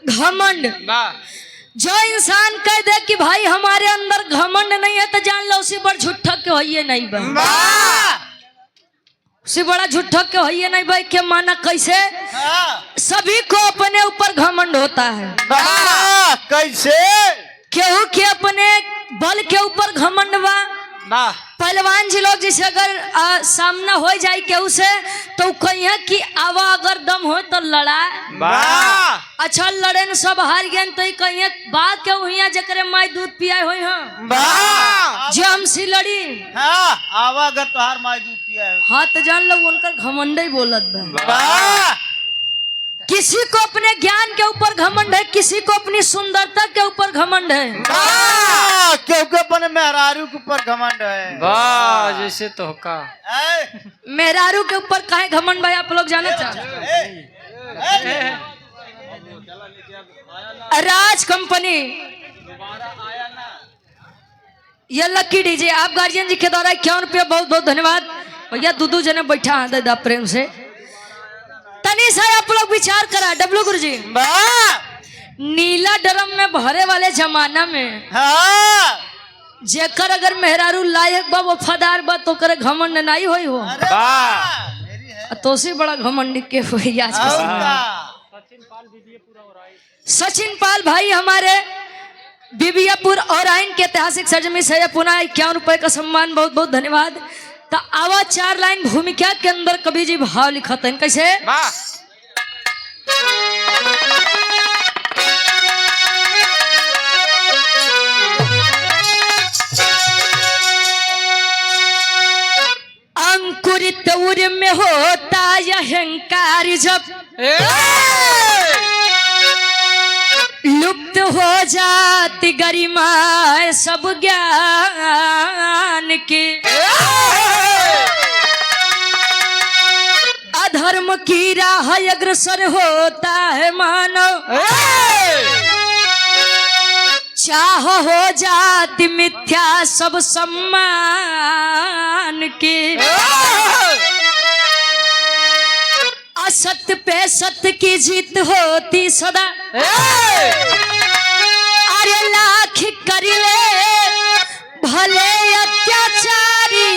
घमंड। जो इंसान कह दे कि भाई हमारे अंदर घमंड नहीं है तो जान लो उसी पर झूठा के होइए नहीं बा, उसी बड़ा झूठा के होइए नहीं भाई। के माना कैसे? सभी को अपने ऊपर घमंड होता है। कैसे? केहू के अपने बल के ऊपर घमंड बा। पहलवान जी लोग जैसे अगर सामना हो जाए केहू से तो कहिए कि आवा अगर दम हो तो लड़ा। अच्छा लड़े न सब हार गए तो कहिए बात क्यों हुई जकरे माई दूध पिया हो जो हमसे लड़ी आवा अगर तोहार माई दूध पिया है। हाँ तो जान लो उनका घमंड ही बोलत बा। किसी को अपने ज्ञान के ऊपर घमंड है, किसी को अपनी सुंदरता के ऊपर घमंड है, क्योंकि अपने मेहरारू के ऊपर घमंड है। वाह जैसे तो का मेहरारू के ऊपर काहे घमंड भाई आप लोग जाने चाहते? राज कंपनी ये लकी डीजे आप गार्जियन जी के द्वारा 51 रुपया बहुत बहुत धन्यवाद भैया। दूधू जने बैठा है दादा प्रेम से तनी सा आप लोग विचार करा। डब्लू गुरुजी नीला ड्रम में भरे वाले जमाना में जेकर अगर मेहरारू लायक बा वफादार बा तो करे घमंड नहीं होई हो। तो से बड़ा घमंड के हुई आज के समय। सचिन पाल भाई हमारे बीबियापुर और आइन के ऐतिहासिक सरजमी से पुनः 51 रुपए का सम्मान बहुत बहुत धन्यवाद। तो आवा 4 लाइन भूमिका के अंदर कवि जी भाव लिखत हैं कैसे? अंकुरित उर में होता अहंकार जब लुप्त हो जाती गरिमा सब ज्ञान की। अधर्म की राह अग्रसर होता है मानव चाह हो जाती मिथ्या सब सम्मान की। असत्य पे सत्य की जीत होती सदा अरे लाख कर ले भले अत्याचारी।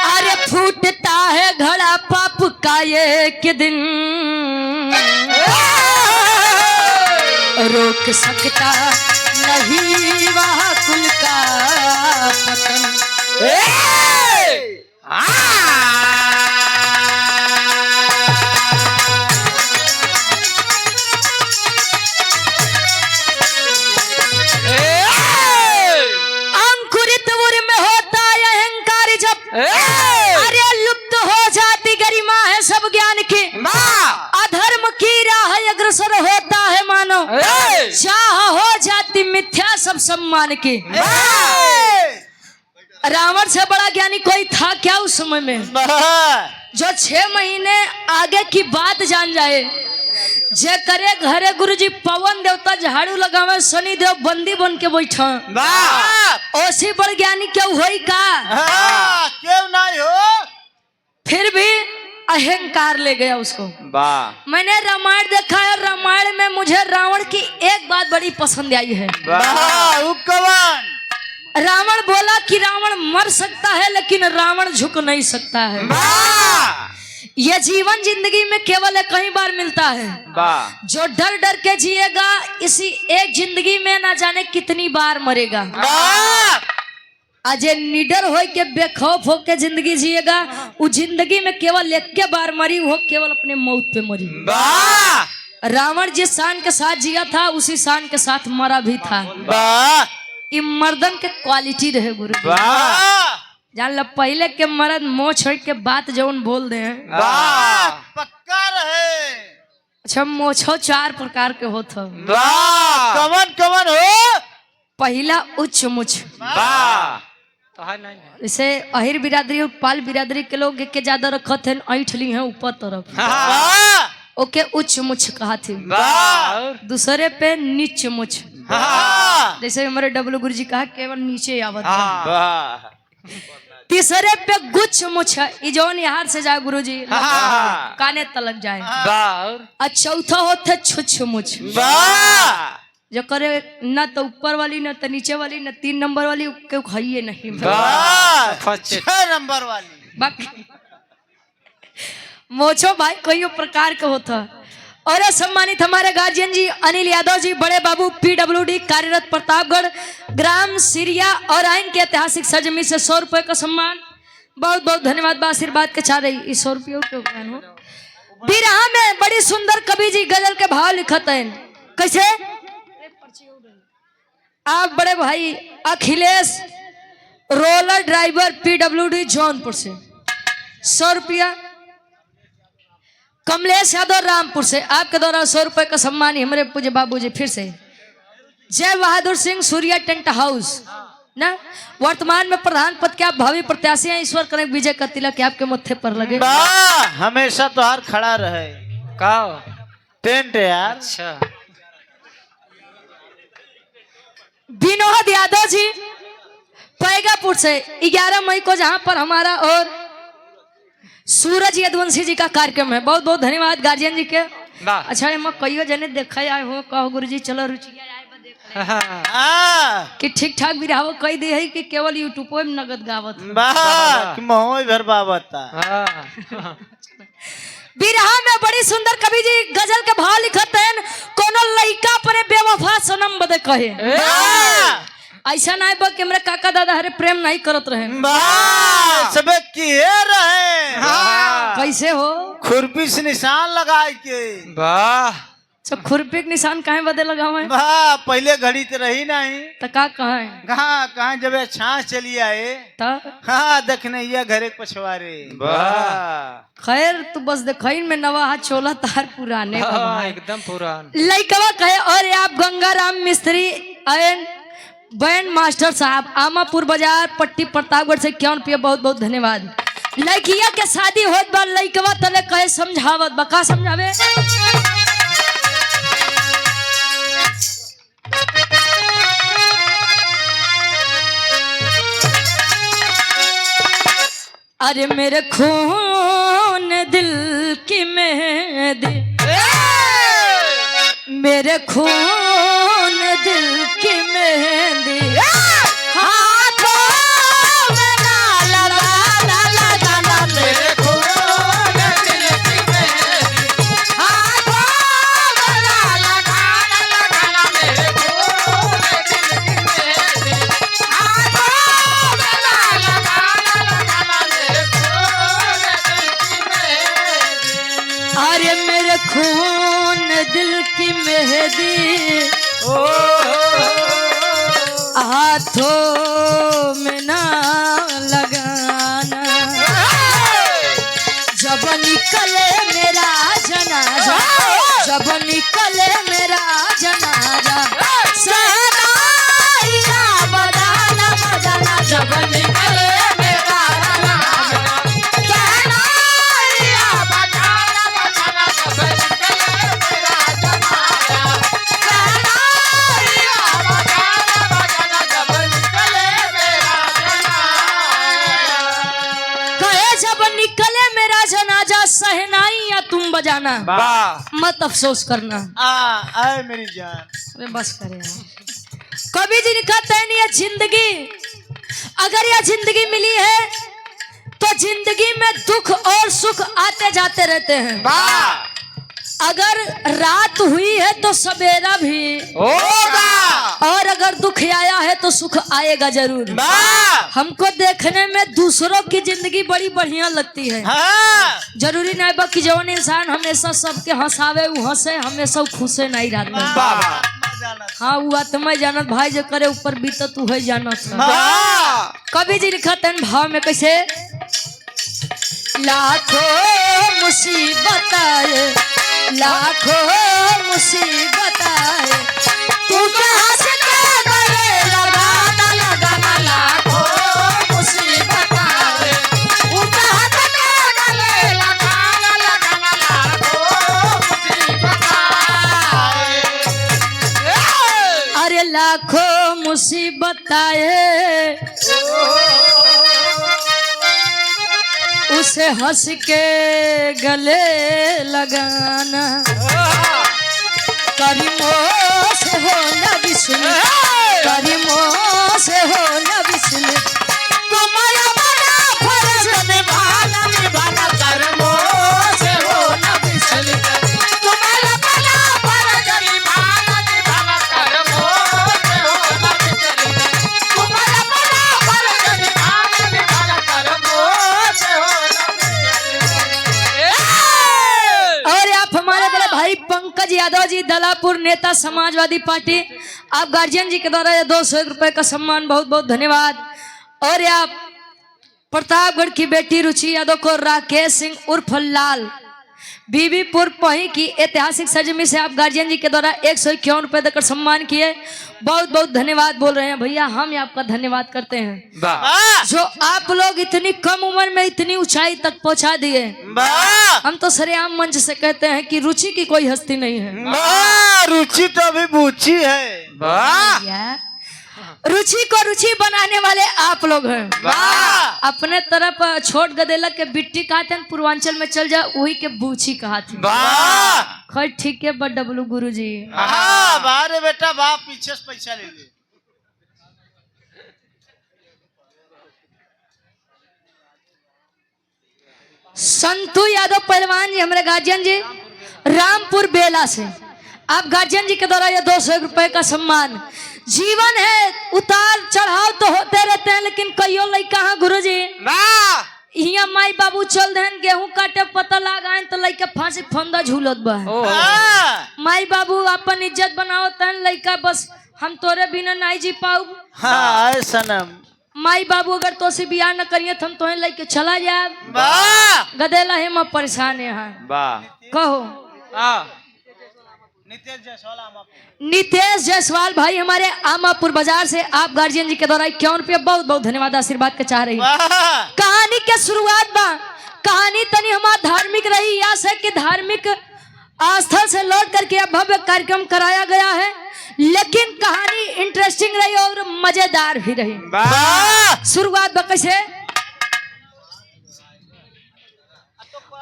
अरे फूटता है घड़ा पाप का एक दिन रोक सकता नहीं वह कुल का पतन। अंकुरित उर में होता है अहंकार जब अरे लुप्त हो जाती गरिमा है सब ज्ञान की। अधर्म की राह अग्रसर होता है मानो चाह हो जाती मिथ्या सब सम्मान की। रावण से बड़ा ज्ञानी कोई था क्या उस समय में जो 6 महीने आगे की बात जान जाए। जे करे घरे गुरुजी पवन देवता झाड़ू लगावे शनि देव बंदी बन के बैठा ओसी बड़ ज्ञानी क्यों होई का? क्यों नहीं हो? फिर भी अहंकार ले गया उसको। मैंने रामायण देखा है, रामायण में मुझे रावण की एक बात बड़ी पसंद आई है। रावण बोला कि रावण मर सकता है लेकिन रावण झुक नहीं सकता है। यह जीवन जिंदगी में केवल कई बार मिलता है। जो डर डर के जिएगा इसी एक जिंदगी में ना जाने कितनी बार मरेगा। अजय निडर हो के बेखौफ हो के जिंदगी जिएगा उस जिंदगी में केवल एक के बार मरी वो केवल अपने मौत पे मरी। रावण जिस शान के साथ जिया था उसी शान के साथ मरा भी था। ये मर्दन के क्वालिटी रहे गुरु। जान लो पहले के मर्द मोह छोड़ के बात जौन बोल दे पक्का रहे। अच्छा मोछो 4 प्रकार के होत हो। कवन कवन हो? पहला उच्च मुछ जैसे अहिर बिरादरी पाल बिरादरी के लोग के ज्यादा रखत है ऐठ ली है ऊपर तरफ। ओके उच्च मुछ कहा थी, वाह दूसरे पे नीच मुछ। हाँ जैसे हमारे डब्लू गुरु जी कहा केवल नीचे आवत बा। हाँ वाह तीसरे पे गुच्छ मुछ ई जौन यार से जाए गुरु जी हाँ। काने तलक जाए। वाह और चौथा होते छुछ मुछ, वाह जो करे न तो ऊपर वाली न तो नीचे वाली न 3 नंबर वाली के खाइए नहीं। वाह फर्स्ट 6 नंबर वाली। बाकी मोछो भाई कोई प्रकार का होता। और सम्मानित हमारे गार्जियन जी अनिल यादव जी, बड़े बाबू पीडब्ल्यूडी कार्यरत प्रतापगढ़ ग्राम सिरिया और आइन के ऐतिहासिक सरजमी से 100 रुपए का सम्मान। बहुत बहुत धन्यवाद। आशीर्वाद के चाह रही 100 रुपये के उपमान हो। बिरहा में बड़ी सुंदर कवि जी गजल के भाव लिखत हैं कैसे। आप बड़े भाई Akhilesh roller driver PWD Jaunpur से 100 रुपया। कमलेश यादव रामपुर से आपके द्वारा 100 रुपए का सम्मान। हमारे पूज्य बाबूजी फिर से जय बहादुर सिंह सूर्या टेंट हाउस ना, वर्तमान में प्रधान पद के आप भावी प्रत्याशी हैं। ईश्वर करें विजय का तिलक आपके मत्थे पर लगे। वाह हमेशा तो हार खड़ा रहे का टेंट यार। अच्छा विनोद यादव जी पैगापुर से 11 मई को, जहां पर हमारा और सूरज यदुवंशी जी का कार्यक्रम है। बहुत बहुत धन्यवाद गार्जियन जी के। वाह अच्छा मैं कईयो जने देखा आए हो, कहो गुरु जी चलो रुचिया आए बा देख ले। हाँ कि ठीक ठाक भी रहो कही दे है कि केवल यूट्यूब पे नगद गावत। वाह कि मोह भर बाबता। हाँ बिरहा में बड़ी सुंदर कवि जी गजल के भाव लिखत हैं। कोनो लइका अपने बेवफा सनम बदे कहे ऐसा नहीं बा कि हमरा काका दादा हरे प्रेम नहीं करत रहे। वाह सबे किए रहे। हाँ कैसे हो खुरपी से निशान लगाए के। वाह सब खुरपी के निशान काहे बदे लगावे। वाह पहले घड़ी तो रही नहीं। त का कहे कहाँ कहाँ जब छाछ चली आए। त हाँ देखने ये घरे पछवारे। वाह खैर तू बस देखइन में नवा हाथ चोला तार पुराने का हाँ, बा। एकदम पुरान। लइकवा कहे और आप गंगाराम मिस्त्री एंड बैंड मास्टर साहब आमापुर बाजार पट्टी प्रतापगढ़ से 51 रुपया। बहुत बहुत धन्यवाद। लड़किया के शादी होत बा, लइकवा तले कहे समझावत बा। का समझावे अरे मेरे खून दिल की मेहंदी, मेरे खून दिल की मेहंदी हाथों में ना लगाना मेरे खून दिल की मेहंदी हाथों में ना लगाना मेरे खून दिल की मेहंदी हाथों में ना लगाना मेरे खून दिल की मेहंदी। अरे मेरे खून दिल की मेहंदी हाथों में ना लगाना, जब निकले मेरा जनाजा, जब निकले मेरा जनाजा सहनाइया बजाना बजाना, जब निकले मेरा जनाजा सहनाइया बजाना बजाना, जब निकले मेरा जनाजा सहनाइया बजाना बजाना, जब निकले मेरा जनाजा। कहे जब निकले मेरा जनाजा सहनाइया तुम बजाना, वाह मत अफसोस करना। आए मेरी जान। अरे बस करे यार। कवि जी लिखा तैन ये जिंदगी, अगर यह जिंदगी मिली है तो जिंदगी में दुख और सुख आते जाते रहते हैं। वाह अगर रात हुई है तो सवेरा भी होगा। और अगर दुख आया है तो सुख आएगा जरूर। वाह हमको देखने में दूसरों की जिंदगी बड़ी बढ़िया लगती है। हाँ जरूरी नहीं बा कि जौन इंसान हमेशा सबके हंसावे वो हंसे, हमेशा खुशे नहीं रहता। वाह हाँ वो आत्मा जानत भाई जो करे ऊपर बीतत तू है जानत। वाह कवि जी लिखा तन भाव में कैसे लाखों मुसीबत आए, लाखों मुसीबत आए तुझे हंस के गले लगाना लगाना, लाखों मुसीबत आए तुझे हंस के गले लगाना लगाना, लाखों लाखों मुसीबत आए उसे हंस के गले लगाना करीमों से हो न बिस्मिल करीमों से हो न बिस्मिल तुम्हारा बड़ा फर्ज निभाना निभाना करीमों से हो न बिस्मिल तुम्हारा बड़ा फर्ज निभाना निभाना करीमों से हो न बिस्मिल तुम्हारा बड़ा फर्ज निभाना निभाना करीमों से हो और आप हमारे बड़े भाई पंकज यादव जी दलापुर नेता समाजवादी पार्टी आप गार्जियन जी के द्वारा ये 201 रुपए का सम्मान बहुत बहुत धन्यवाद। और आप प्रतापगढ़ की बेटी रुचि यादव को राकेश सिंह उर्फ लाल बीबीपुर पही की ऐतिहासिक सरजमी से आप गार्जियन जी के द्वारा 151 रुपए देकर सम्मान किए। बहुत बहुत धन्यवाद बोल रहे हैं भैया, हम आपका धन्यवाद करते हैं वाह जो आप लोग इतनी कम उम्र में इतनी ऊंचाई तक पहुंचा दिए। हम तो सरेआम मंच से कहते हैं कि रुचि की कोई हस्ती नहीं है। रुचि तो अभी बूची है। वाह रुचि को रुचि बनाने वाले आप लोग हैं। अपने तरफ छोट गदेला के बिट्टी कहते हैं, पूर्वांचल में चल जा वही के बूची कहते वाह खैर ठीक है बड़ डबलू गुरु जी। बारे बेटा बाप पीछे से पैसा ले ले। संतू यादव पहलवान जी हमारे गार्जियन जी रामपुर बेला से आप गार्जियन जी के द्वारा ये 201 रुपए का सम्मान। जीवन है उतार चढ़ाव तो होते रहते हैं लेकिन कईयों लड़का हाँ गुरु जी यहाँ माई बाबू चल देन गेहूं काटे पता लगाए तो लड़का फांसी फंदा झूलत बा। माई बाबू अपन इज्जत बनाओ तन लड़का बस हम तोरे बिना नहीं जी पाऊ। हाँ सनम माई बाबू अगर तो से बियाह न करिए तो हम तो लेके चला जाए। गदेला है मैं परेशान है कहो। नितेश जायसवाल भाई हमारे आमापुर बाजार से आप गार्जियन जी के द्वारा 51 रुपया बहुत बहुत धन्यवाद आशीर्वाद के चाह रही। कहानी के शुरुआत बा कहानी तनी हमारा धार्मिक रही या से कि धार्मिक स्थल से लौट करके भव्य कार्यक्रम कराया गया है लेकिन कहानी इंटरेस्टिंग रही और मजेदार भी रही। शुरुआत बा कैसे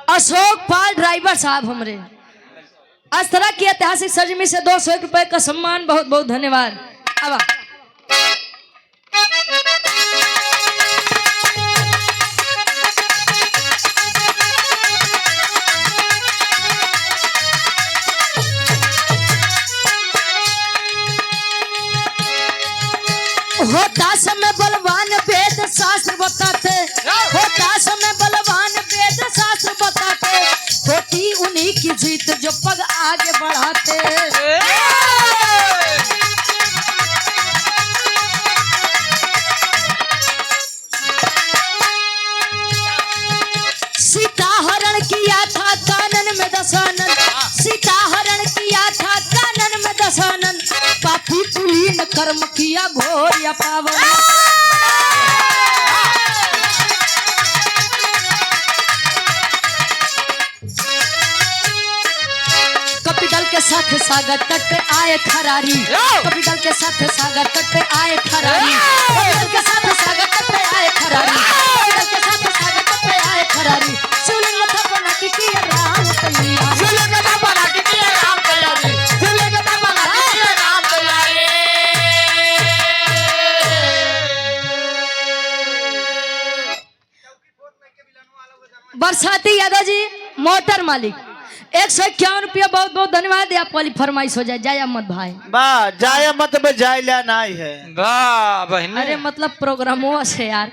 अशोक पाल ड्राइवर साहब हमरे इस तरह की ऐतिहासिक सरजमी से 201 रुपए का सम्मान बहुत बहुत धन्यवाद। अब होता समय बलवान वेद शास्त्र बताते होता समय बलवान वेद शास्त्र बताते होती उन्हीं की जीत जो पग आगे बढ़ाते। सीता हरण किया था कानन में दशानन सीता हरण किया था कानन में दशानन पापी कुलीन कर्म किया घोर या पावन। कपिदल के साथ सागर तट पे आए खरारी कपिदल के साथ सागर तट पे आए खरारी कपिदल के साथ सागर तट पे आए खरारी कपिदल के साथ सागर तट पे आए खरारी शिवलिंग था बना की राम तैयारी शिवलिंग था बना की राम तैयारी शिवलिंग था बना की राम तैयारी। बरसाती यादव जी मोटर मालिक 151 रुपया बहुत बहुत धन्यवाद। आप वाली फरमाइश हो जाए जाया मत भाई वाह जाया मत बे जाय ला नहीं है। वाह बहन अरे मतलब प्रोग्रामों से यार।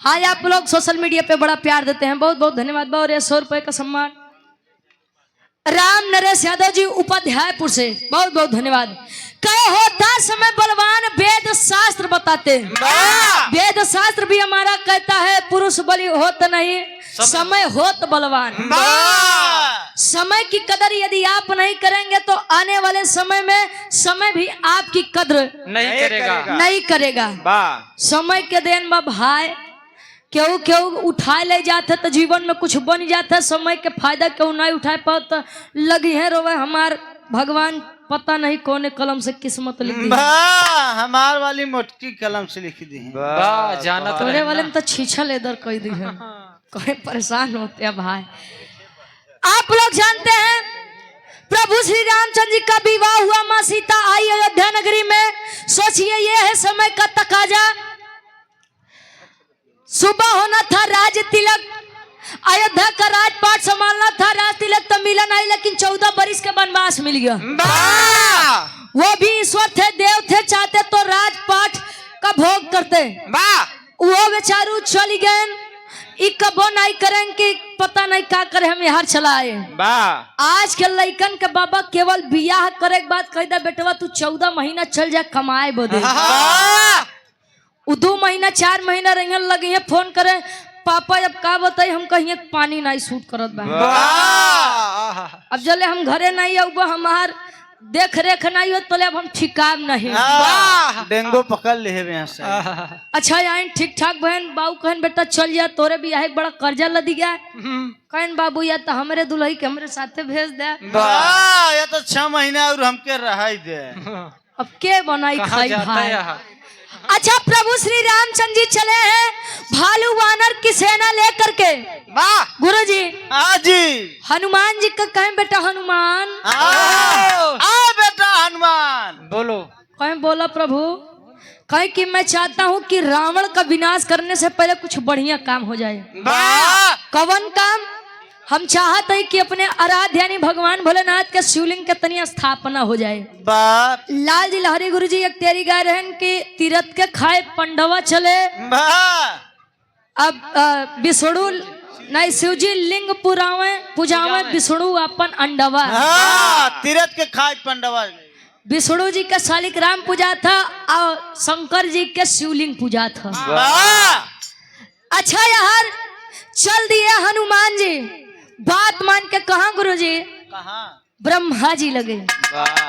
हाँ आप लोग सोशल मीडिया पे बड़ा प्यार देते हैं बहुत बहुत धन्यवाद। और 100 रुपए का सम्मान राम नरेश यादव जी उपाध्यायपुर से बहुत बहुत धन्यवाद। कहे होता समय बलवान वेद शास्त्र बताते वेद शास्त्र भी हमारा कहता है पुरुष बलि होत नहीं समय होत बलवान। समय की कदर यदि आप नहीं करेंगे तो आने वाले समय में समय भी आपकी कदर नहीं करेगा। समय के देन में भाई क्यों क्यों उठाए ले जाते तो जीवन में कुछ बन जाता है। समय के फायदा क्यों नहीं उठाए पाओ तो लगी है रोवे हमार भगवान पता नहीं कौन कलम से किस्मत लिख दी है। हमार वाली मोटकी कलम से लिख दी है। वाह जाना तो तोरे वाले में तो छीछा लेदर कह दी है। कोई परेशान होते हैं भाई। आप लोग जानते हैं प्रभु श्री रामचंद्र जी का विवाह हुआ, माँ सीता आई अयोध्या नगरी में। सोचिए ये है समय का तकाजा। सुबह होना था राज तिलक, अयोध्या का राजपाट संभालना था। राज तिलक तो मिला नहीं, लेकिन 14 बरिस के वनवास मिल गया। वो भी ईश्वर थे, देव थे, चाहते तो राजपाट का भोग करते। वो बेचारू चली गए, कबो नहीं करें कि पता नहीं क्या करे, हम यहाँ चला आए। आज के लइकन के बाबा केवल बियाह करे के बाद कह दे बेटवा तू 14 महीना चल जा कमाए बदे। वो 2 महीना 4 महीना रंगन लगे हैं, फोन करे पापा अब का बताई, हम कहिए पानी नहीं सूट करत बा। अब जले हम घरे नहीं आऊबा, हमार देख रेख नहीं हो तो अब हम ठिकाब नहीं। डेंगू पकड़ ले यहाँ से। अच्छा यहाँ ठीक ठाक बहन बाबू कहन बेटा चल जा, तोरे भी यहाँ बड़ा कर्जा लदी गया। कहन बाबू या तो हमारे दुल्ही के हमारे साथे भेज दे। या तो 6 महीना और हमके रह दे। अब के बनाई खाई भाई। अच्छा प्रभु श्री रामचंद्र जी चले हैं भालू वानर की सेना लेकर के। गुरु जी हाँ जी। हनुमान जी का कहें बेटा हनुमान। बेटा हनुमान बोलो। कहें बोला प्रभु, कहें कि मैं चाहता हूँ कि रावण का विनाश करने से पहले कुछ बढ़िया काम हो जाए। कवन काम? हम चाहते हैं कि अपने आराध्य यानी भगवान भोलेनाथ के शिवलिंग के तनी स्थापना हो जाए। लाल जी लहरी गुरु जी एक तेरी गाय रहन के तीरथ के खाए पंडवा चले। अब विष्णु नहीं शिव जी लिंग पुजावे विष्णु अपन अंडवा। तीरथ के खाए पंडवा। विष्णु जी का शालिग्राम पूजा था और शंकर जी के शिवलिंग पूजा था। अच्छा यार चल दिए हनुमान जी, बात मान के कहा गुरु जी? ब्रह्मा जी लगे।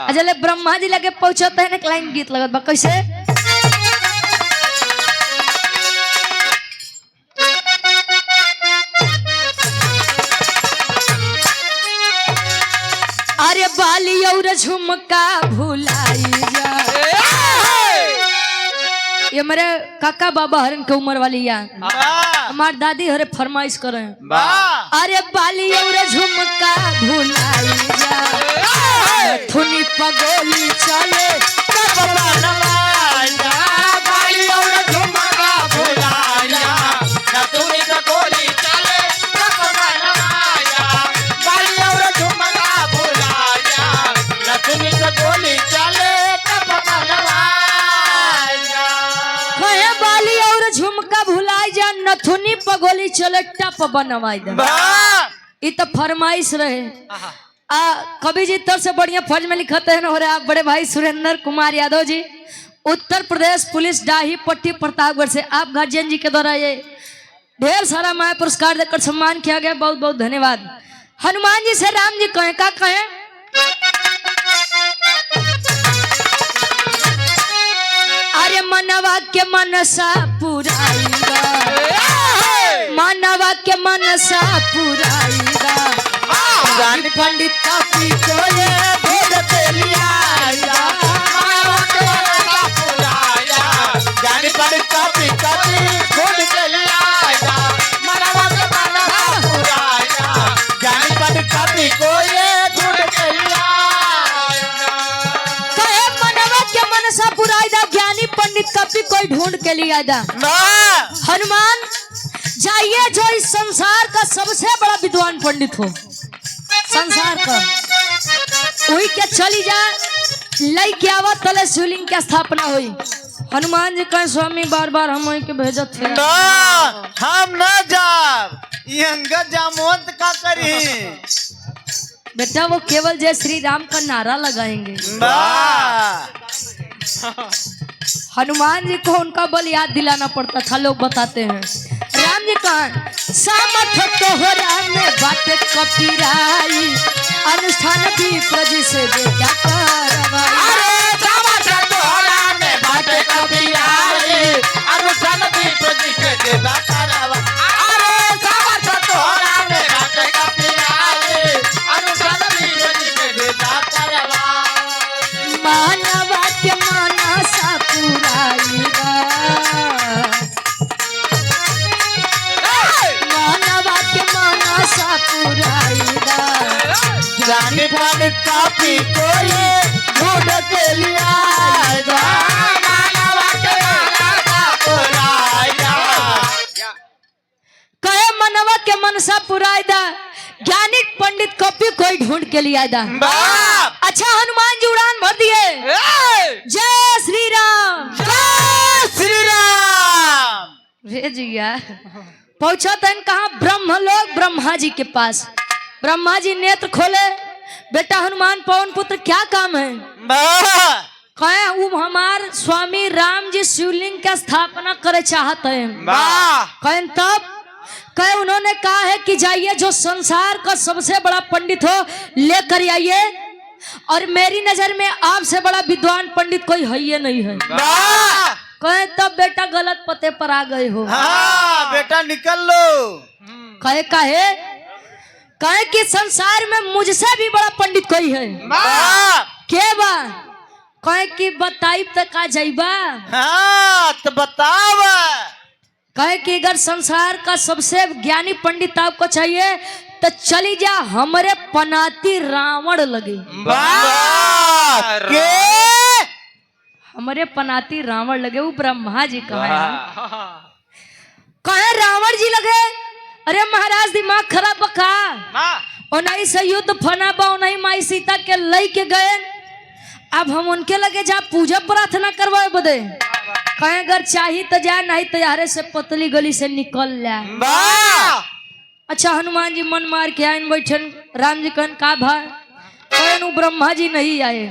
अजले ब्रह्मा जी लगे पहुंचते हैं, लाइन गीत लगत बा कैसे? अरे बाली और झुमका भुलाई जा। ये मेरे काका बाबा हरन के उम्र वाली या हमार दादी हरे फरमाइश करे। अरे बाली और झुमका भुलाई जा, थुनी पगोली चले बाली और झुमका भुलाई जा, थुनी पगोली चले बाली और झुमका भुलाई जा, थुनी पगोली चले झुमका भुलाई जा, नथुनी पगोली चले टप बनवाई दे। ये तो फरमाइश रहे। कवि जी तर से बढ़िया फर्ज में लिखते हैं ना, और आप बड़े भाई सुरेंद्र कुमार यादव जी उत्तर प्रदेश पुलिस डाही पट्टी प्रतापगढ़ से आप गार्जियन जी के द्वारा ये ढेर सारा माया पुरस्कार देकर सम्मान किया गया, बहुत बहुत धन्यवाद। हनुमान जी से राम जी कहें का कहें? अरे मनवा के मनसा पुराईगा, मनवा के मनसा पुराईगा, ज्ञानी पंडित काफी कोले भेद तेलिया। मनवा के मनसा पुराईगा, ज्ञानी पंडित काफी भेद तेलिया। मनवा के मनसा पुराईगा, ज्ञानी पंडित काफी कोले भेद तेलिया। कहे मनवा के मनसा पुराईगा, ज्ञानी पंडित कभी कोई ढूंढ के लिए आया। हनुमान जाइए जो इस संसार का सबसे बड़ा विद्वान पंडित हो संसार का, वही क्या चली जा लई के आवा तले शिवलिंग की स्थापना हुई। हनुमान जी कहे स्वामी बार बार हम वही के भेजत थे। हम न जाब, ये अंगद जामवंत का करी। बेटा वो केवल जय श्री राम का नारा लगाएंगे। हनुमान जी को उनका बल याद दिलाना पड़ता था, लोग बताते हैं। राम जी कहा सामर्थ तोहरा में बातें कपिराई, अनुष्ठान भी प्रजी से बेटा करवाई। अरे सामर्थ तोहरा में बातें कपिराई, अनुष्ठान भी प्रजी से बेटा करवाई। अरे सामर्थ तोहरा में बातें कपिराई, अनुष्ठान भी प्रजी से बेटा करवाई। मानवा के मानसा पुराईदा मानवा के मानसा पुराईदा जानी पानी कापी कोई ढूंढ के लिया मानवा के मानसा पुराईदा कहे मनवा के मनसा पुराईदा ज्ञानी पंडित कॉपी कोई ढूंढ के लिया दा। अच्छा हनुमान जी उड़ान भर दिए। जय श्री राम जय श्री राम। रे जिया पहुंचा तन कहा ब्रह्मलोक ब्रह्मा जी के पास। ब्रह्मा जी नेत्र खोले, बेटा हनुमान पवन पुत्र क्या काम है? कहे वो हमार स्वामी राम जी शिवलिंग का स्थापना करे चाहते हैं। कहे तब कहे उन्होंने कहा है कि जाइए जो संसार का सबसे बड़ा पंडित हो लेकर आइए, और मेरी नजर में आपसे बड़ा विद्वान पंडित कोई है ही नहीं है। कहे तब बेटा गलत पते पर आ गए हो। हाँ, बेटा निकल लो। कहे कि संसार में मुझसे भी बड़ा पंडित कोई है के बा? कहे कि बताई तक आ जाइबा। हाँ, तो बताओ। कहे कि अगर संसार का सबसे ज्ञानी पंडित आपको चाहिए तो चली जा हमारे पनाती रावण लगे। के हमारे पनाती रावण लगे, वो ब्रह्मा जी कहा। कहे रावण जी लगे? अरे महाराज दिमाग खराब बका, और नहीं से युद्ध फना बा, नहीं माई सीता के लई के गए। अब हम उनके लगे जा पूजा प्रार्थना करवाए बदे। कहे अगर चाहिए तो जाए, नहीं तो यारे से पतली गली से निकल जाए। अच्छा हनुमान जी मन मार के आए बैठन। राम जी कहन का भाई? कहन ब्रह्मा जी नहीं आए।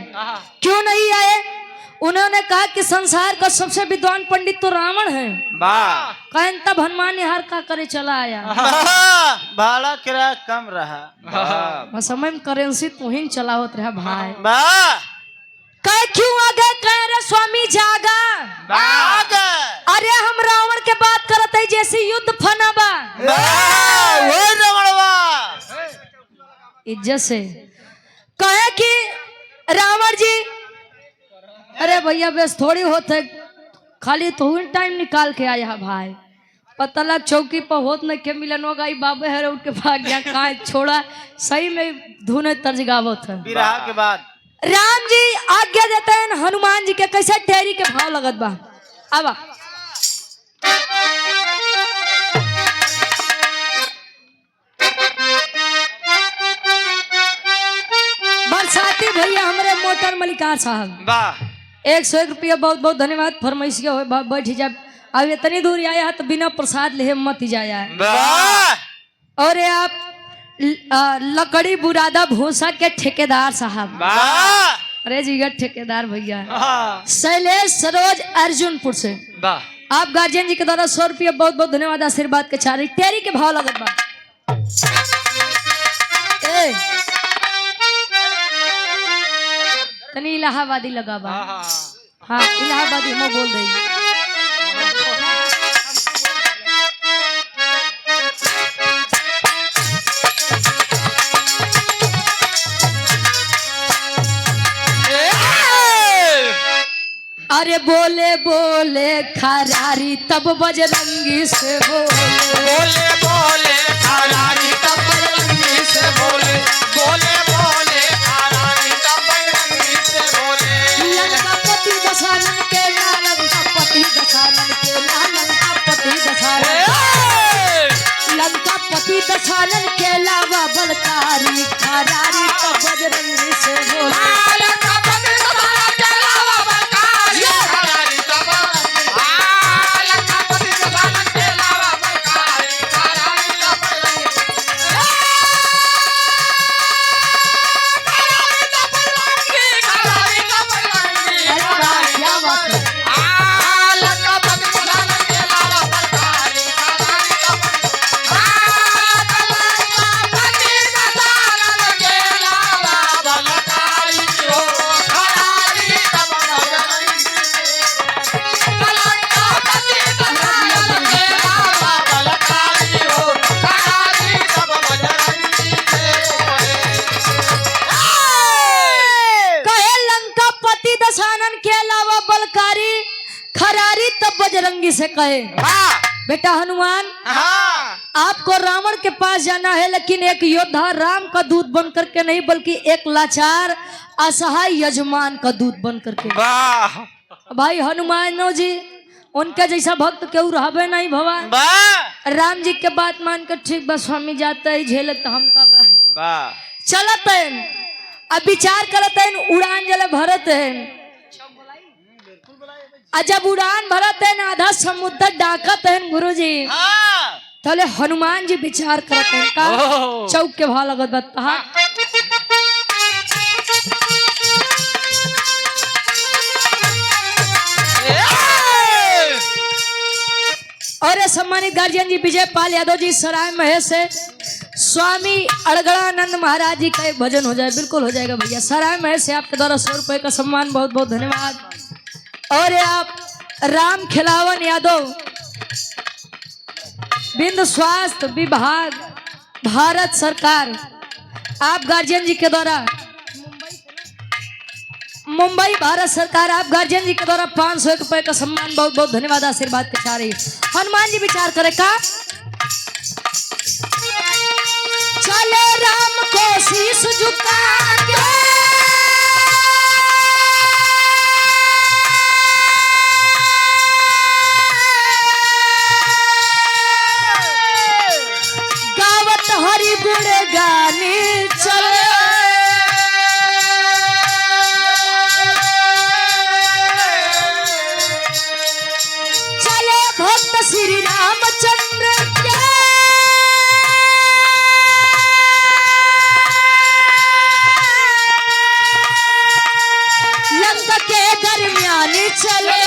क्यों नहीं आए? उन्होंने कहा कि संसार का सबसे विद्वान पंडित तो रावण है। कहन तब हनुमान निहार का करे चला आया। भाड़ा किराया कम रहा, समय में करेंसी तू ही चलावत रहा भाई। कहे क्यों आ गए? कहे रे स्वामी जागा। अरे हम रावण के बात करते है जैसे युद्ध फना बा। इज्जत से कहे कि रावण जी, अरे भैया बेस थोड़ी होते, खाली तो टाइम निकाल के आया भाई। पता लग चौकी पर होत न के मिलन होगा, बाबे है उठ के भाग गया। कहा छोड़ा, सही में धुने तर्ज गावत है विराह के बाद। राम जी आज्ञा देते हैं हनुमान जी के। कैसे टेरी के भाव लगत बा। अब बरसाती भैया हमारे मोटर मलिकार साहब 101 रुपया बहुत बहुत धन्यवाद। फरमाइश हो बैठ जा। अब इतनी दूर आया है तो बिना प्रसाद ले मत जाया है। और ये आप लकड़ी बुरादा भूसा के ठेकेदार साहब। अरे जी ठेकेदार भैया शैलेश सरोज अर्जुनपुर से आप गार्जियन जी के द्वारा 100 रुपया बहुत बहुत धन्यवाद। आशीर्वाद के चारी तेरी के भाव लगत बा। तनी इलाहाबादी लगा बा। हाँ इलाहाबादी मैं बोल रही। अरे बोले बोले खरारी तब बजरंगी से बोले बोले खरारी तब बजरंगी से बोले खरारी तब बजरंगी से बोले। लंकापति दशानन के लाल, लंकापति दशानन के लाल, लंकापति दशानन के लावा बलकारी खरारी तब बजरंगी से बोले। बजरंगी से कहे, बेटा हनुमान, आपको रावण के पास जाना है, लेकिन एक योद्धा राम का दूत बन करके नहीं, बल्कि एक लाचार असहाय यजमान का दूत बन करके। भाई हनुमान जी उनके जैसा भक्त क्यों रहबे नहीं भगवान। राम जी के बात मान कर ठीक बस स्वामी जाता है झेलत हमका चलत है। अब विचार करत है, उड़ान जल भरत है, जब उड़ान भरत है ना आधा समुद्र डाकत है गुरु जी। तले हनुमान जी विचार करते हैं का चौक के भाव लगत बता। और सम्मानित गार्जियन जी विजय पाल यादव जी सराय महेश से स्वामी अड़गड़ानंद महाराज जी का एक भजन हो जाए। बिल्कुल हो जाएगा भैया। सराय महेश से आपके द्वारा 100 रुपए का सम्मान, बहुत बहुत धन्यवाद। और आप राम खिलावन यादव बिंद स्वास्थ्य विभाग भारत सरकार, आप गार्जियन जी के द्वारा मुंबई भारत सरकार, आप गार्जियन जी के द्वारा 500 रुपए का सम्मान, बहुत बहुत धन्यवाद। आशीर्वाद के सारे हनुमान जी विचार करे का चले राम को शीश झुका के गावत हरि गुण गाने चले। श्री रामचंद्र के लंका के दरमियान चले।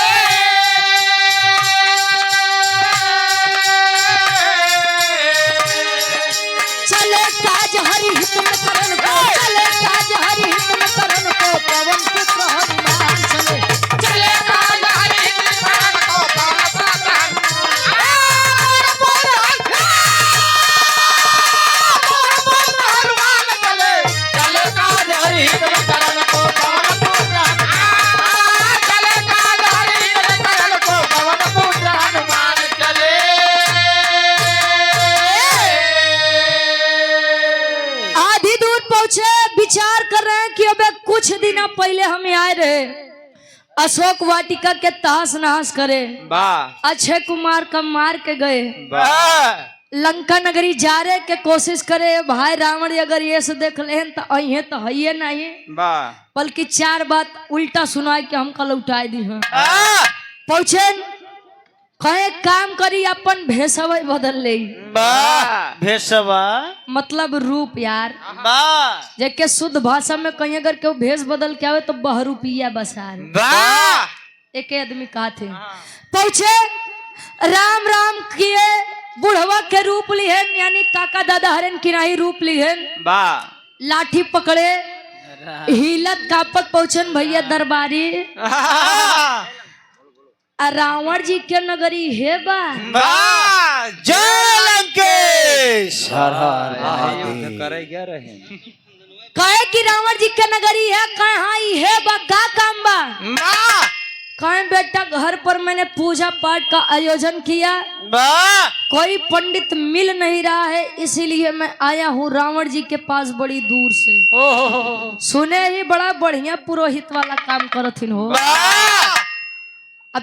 चले काज हरि हित में करण को, चले काज हरि हित में करण को, पवन पुत्र हनुमान चले। चले काज हरि हित में करण को, पवन पुत्र विचार कर रहे हैं कि अबे कुछ दिन पहले हम आए रहे अशोक वाटिका के तहस नहस करे, अक्षय कुमार का मार के गए, लंका नगरी जा रहे के कोशिश करे। भाई रावण अगर ये से देख ले तो अहे तो है नहीं, बल्कि 4 बात उल्टा सुनाए के हमका लौटाए दी है। पहुंचे कहे काम करी अपन भेसवा बदल ले, भेसवा मतलब रूप यार। जेके शुद्ध भाषा में कहीं अगर केहू भेष बदल के आवे तो बहरूपिया बसार। एक आदमी कहा थे पहुंचे राम राम किए, बुढ़वा के रूप लिहन यानी काका दादा हरन किराही रूप लिहन, लाठी पकड़े हिलत कापत पहुंचन भैया दरबारी। रावण जी के नगरी है बा कहे कि रावण जी के नगरी है, कहाँ है बा का काम बा। कहे बेटा घर पर मैंने पूजा पाठ का आयोजन किया, कोई पंडित मिल नहीं रहा है, इसीलिए मैं आया हूँ रावण जी के पास बड़ी दूर से। सुने ही बड़ा बढ़िया पुरोहित वाला काम करथिन हो। अब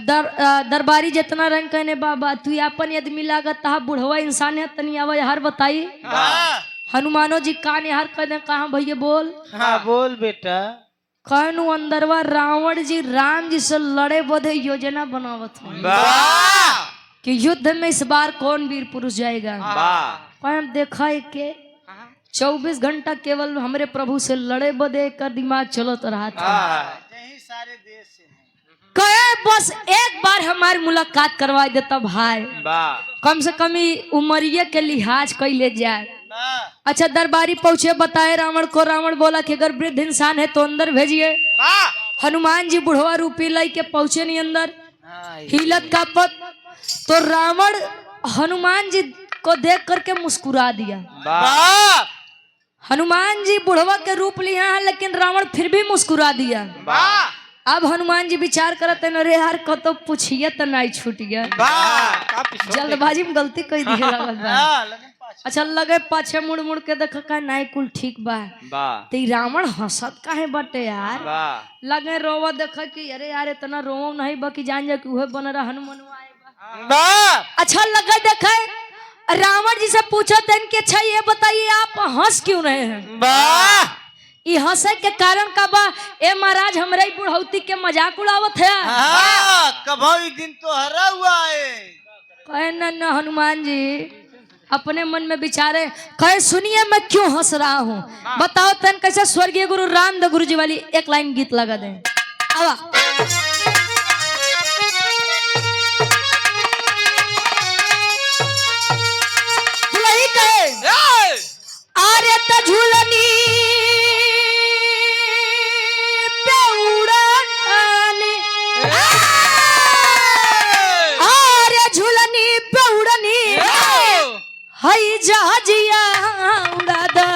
दरबारी जितना रंग कहने बाबा तू अपन आदमी लागत बुढ़वा इंसान है, तनी आवा हर बताई। हनुमानो जी कान यार कहने कहा भैया बोल। हाँ बोल बेटा। कहनु अंदरवा रावण जी राम जी से लड़े बदे योजना बनावत कि युद्ध में इस बार कौन वीर पुरुष जाएगा। कह देखा के 24 घंटा केवल हमारे प्रभु से लड़े बदे का दिमाग चलत रहा था। कहे बस एक बार हमारी मुलाकात करवा देता भाई, कम से कम उमरिया के लिहाज कई ले जाए। अच्छा दरबारी पहुंचे बताए रावण को। रावण बोला कि अगर वृद्ध इंसान है तो अंदर भेजिए। हनुमान जी बुढ़वा रूपी लाई के पहुंचे नहीं अंदर, हिलत का पत तो रावण हनुमान जी को देख करके मुस्कुरा दिया। हनुमान जी बुढ़वा के रूप लिया है, लेकिन रावण फिर भी मुस्कुरा दिया। अब हनुमान जी विचार करते न रे यार कतो पूछिए तो नहीं छूट गया जल्दबाजी में गलती कर दी अच्छा लगे पाछे मुड़ मुड़ के देख का नहीं कुल ठीक बा ते रावण हंसत काहे बटे यार लगे रोवा देख कि अरे यार इतना रोव नहीं बा कि जान जा कि उहे बन रहा हनुमान अच्छा लगे देखे रावण जी से पूछा तेन के अच्छा ये बताइए आप हंस क्यों रहे हैं ई हंसे के कारण का बा ए महाराज हमरे बुढ़ौती के मजाक उड़ावत है कभो दिन तो हरा हुआ है कहे न हनुमान जी अपने मन में विचारे कहे सुनिए मैं क्यों हंस रहा हूँ बताओ तन कैसे स्वर्गीय गुरु रामदेव गुरु जी वाली एक लाइन गीत लगा दें आवा यही कहे अरे त झूलनी पे उड़ानी अरे झूलनी पे उड़नी हाई जहाजिया उड़ा दा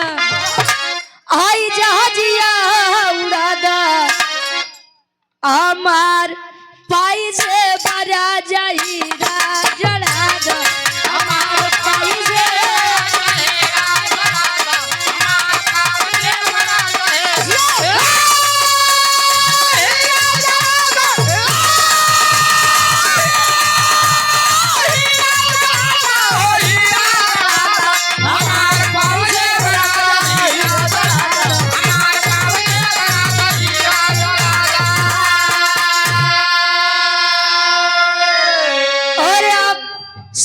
हाई जहाजिया उड़ा दा हमार पाई से बरा जाई जड़ा दा हमार पाई से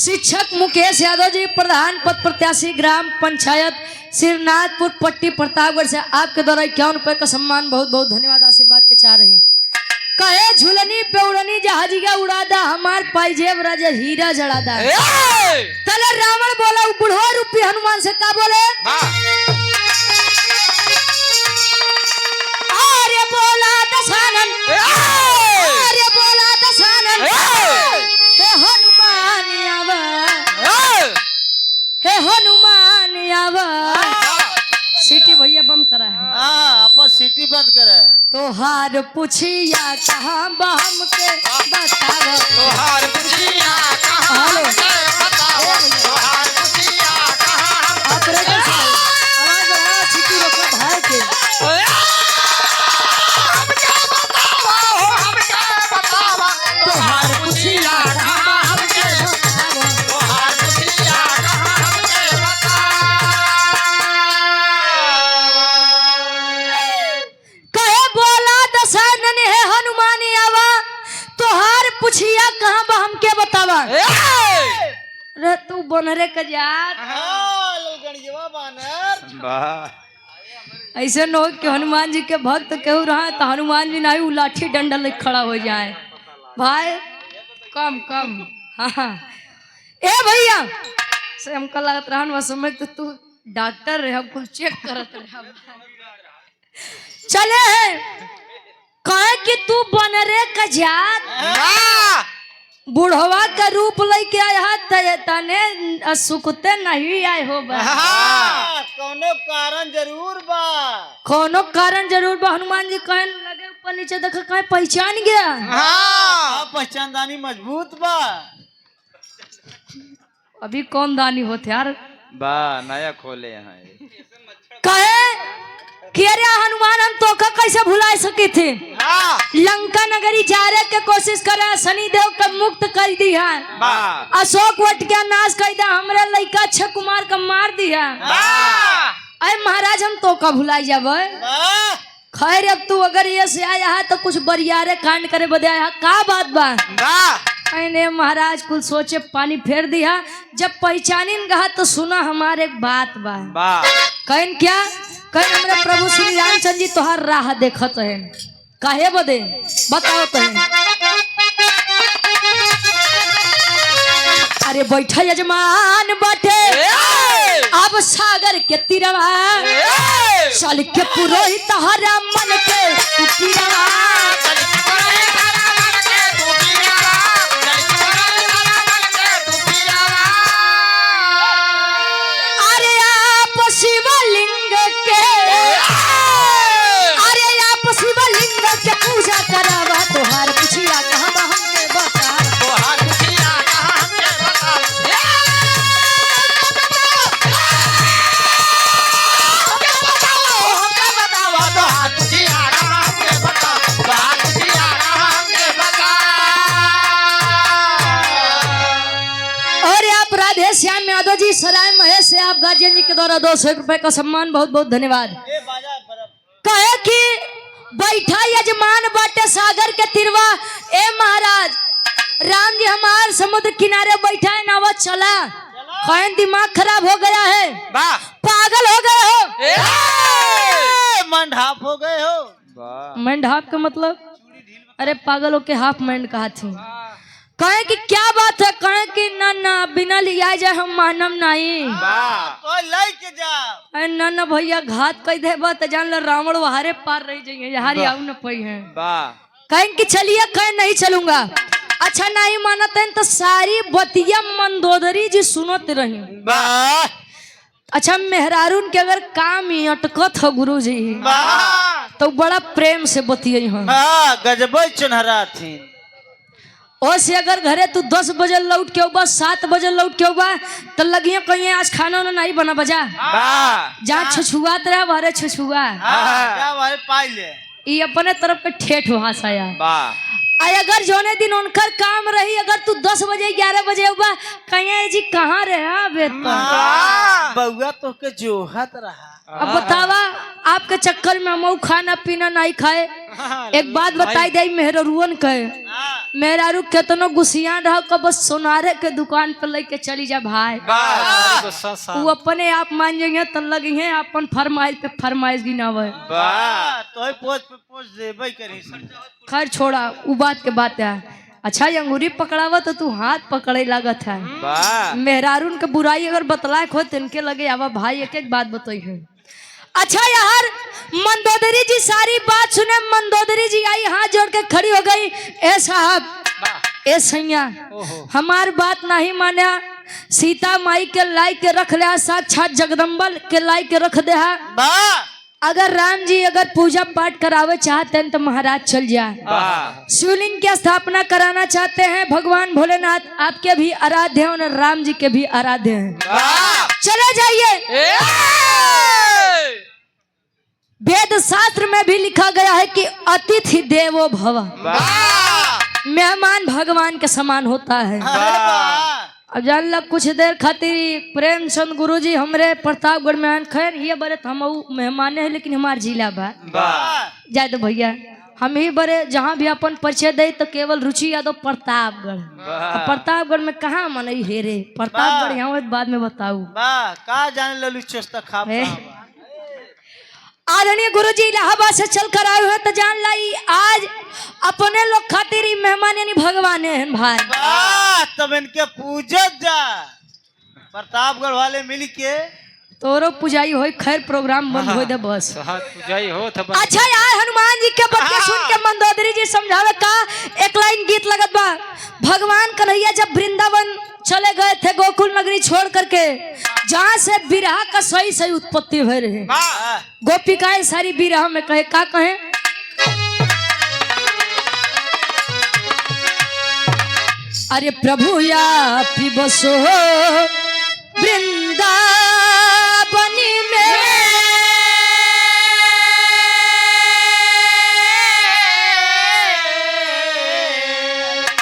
शिक्षक मुकेश यादव जी प्रधान पद प्रत्याशी ग्राम पंचायत श्रीनाथपुर पट्टी प्रतापगढ़ से आपके द्वारा 51 रुपए का सम्मान बहुत बहुत धन्यवाद आशीर्वाद के चाह रहे हैं कहे झुलनी पे उड़नी जहाजिया उड़ादा हमार पाइजेब राजा हीरा जड़ादा तले रावण बोला बुढ़ो रूपी हनुमान से का बोले अरे बोला दशानन अरे बोला दशानन हे हनुमान आवा हे हनुमान आवा सिटी भैया बंद करा है अपन सिटी बंद करे तोहार पुछिया कहाँ बम के बताओ तोहार पुछिया कहाँ तोहार पुछिया कहाँ ऑपरेटर साहब आवाज बढ़ाओ सिटी रोको भाई के तोहार पुछिया कहाँ हमके बताओ तोहार पुछिया कहाँ हमके कहे बोला दशानन है हनुमान आवा तोहार पुछिया कहाँ बा हमके बतावा रे तू बनरे के जात लोगणिया बानर ऐसे न हो कि हनुमान जी के भक्त केहू रहा तो हनुमान जी नहीं उ लाठी डंडा ले खड़ा हो जाए भाई कम कम हाँ ए भैया से हमको लगत रहा समय तो तू डॉक्टर रहे हम कुल चेक करत रहे चले कहे कि तू बनरे का जात बुढ़वा का रूप लेके आया तने सुकते नहीं आए हो कोनो कारण जरूर बा कोनो कारण जरूर बा हनुमान जी कहे लगे ऊपर नीचे देखा कहे पहचान गया पहचानदानी मजबूत बा अभी कौन दानी होते यार बा नया खोले यहाँ कहे कि अरे हनुमान हम तो कैसे भुला सके थे लंका नगरी जाने के कोशिश करे शनि देव का मुक्त कर दिया अशोक वट के नाश कर दिया हमारे लड़का अक्षय कुमार का मार दिया अरे महाराज हम तो का भुलाई जब खैर अब तू अगर ये से आया है तो कुछ बरियारे कांड करे बदे आया का बात बा मैंने महाराज कुल सोचे पानी फेर दिया जब पहचानिन गहा तो सुना हमारे एक बात बा कहन क्या कहन हमारे प्रभु श्री रामचंद्र जी तोहार राह देखत है काहे बदे बताओ तो अरे बैठा यजमान बाटे अब सागर के तीरवा चल के पुरोहित हरा मन के तीरवा अरे आप शिवलिंग के पूजा करा नगरी सराय महेश से आप गार्जियन जी के द्वारा 200 रुपए का सम्मान, बहुत बहुत धन्यवाद। कहे कि बैठा यजमान बाटे सागर के तिरवा, ए महाराज राम जी हमार समुद्र किनारे बैठा है नावा चला, कहे दिमाग खराब हो गया है, पागल हो गए हो, मंडाप हो गए हो। मंडाप का मतलब अरे पागल हो के हाफ मैंड कहा थी। कहे कि क्या बात है, कहे कि ना ना बिना लिया जाए हम मानम नहीं, तो लेके जा। ना ना भैया घात कह दे बात जान लो रावण वहारे पार रह जाइए यार आऊ न पई है। कहें कि चलिए, कहे नहीं चलूंगा। अच्छा नहीं मानते हैं तो सारी बतिया मंदोदरी जी सुनत रही। अच्छा मेहरारून के अगर काम ही अटकत हो गुरु जी तो बड़ा प्रेम से बतिये हो। गजब चुनहरा थी। और से अगर घरे तू 10 बजे लौट के होगा 7 बजे लौट के होगा तो लगिए कहीं आज खाना ना नहीं बना बजा जहाँ छुछुआत रहा बारे छुछुआ ये अपने तरफ के ठेठ भाषाया। अगर जोने दिन उनकर काम रही अगर तू 10 बजे 11 बजे होगा कहीं जी कहाँ रहे बउआ तो के जोहत रहा। अब बतावा आपके चक्कर में हम खाना पीना नहीं खाए। एक बात बताई दे मेहरुअन कहे मेहरारू केतनो गुसिया रहा कब बस सोनारे के दुकान पर लेके चली जा भाई वो अपने आप मान जाइए तो लगी है अपन फरमाइश पे फरमाइश गिनावे तो पोज पे पोज देबे करी। खैर छोड़ा वो बात के बात है। अच्छा ये अंगूरी पकड़ावा तो तू हाथ पकड़े लागत है। मेहरारून के बुराई अगर बतलाए खो तिनके लगे आवा भाई एक एक बात बताई है। अच्छा यार मंदोदरी जी सारी बात सुने, मंदोदरी जी आई हाथ जोड़ के खड़ी हो गई, ए साहब ए सैया हमार बात नहीं माना, सीता माई के लाई के रख ले, साक्षात जगदम्बा के लाई के रख दे है। अगर राम जी अगर पूजा पाठ करावे चाहते हैं तो महाराज चल जाए। शिवलिंग की स्थापना कराना चाहते हैं, भगवान भोलेनाथ आपके भी आराध्य हैं और राम जी के भी आराध्य हैं, चले जाइए। वेद शास्त्र में भी लिखा गया है कि अतिथि देवो भव, मेहमान भगवान के समान होता है। अब जान लग कुछ देर खातिर प्रेमचंद गुरु जी हमरे प्रतापगढ़ में आन, खैर ये बड़े हम मेहमान है लेकिन हमार जिला बा जाए तो भैया हम ही बड़े जहाँ भी अपन परिचय दे तो केवल रुचि यादव प्रतापगढ़। प्रतापगढ़ में कहाँ मन हेरे प्रतापगढ़ यहाँ बाद में बताऊ का जाने ललू चोस्ता खा। आदरणीय गुरु जी इलाहाबाद से चल कर आए हुए तो जान लाई आज अपने लोग खातिर मेहमान यानी भगवान है भाई। तब इनके पूजत जा प्रतापगढ़ वाले मिल के तोरो पुजाई हो। खैर प्रोग्राम बंद हो दे बस पुजाई हो। अच्छा यार हनुमान जी के बतिया सुन के मंदोदरी जी समझावे का एक लाइन गीत लगत बा। भगवान कन्हैया जब वृंदावन चले गए थे गोकुल नगरी छोड़ करके जहाँ से बिरहा का सही सही उत्पत्ति हुए रहे, गोपिकाएं सारी बिरहा में कहे का कहे अरे प्रभु या बसो वृंदावनी में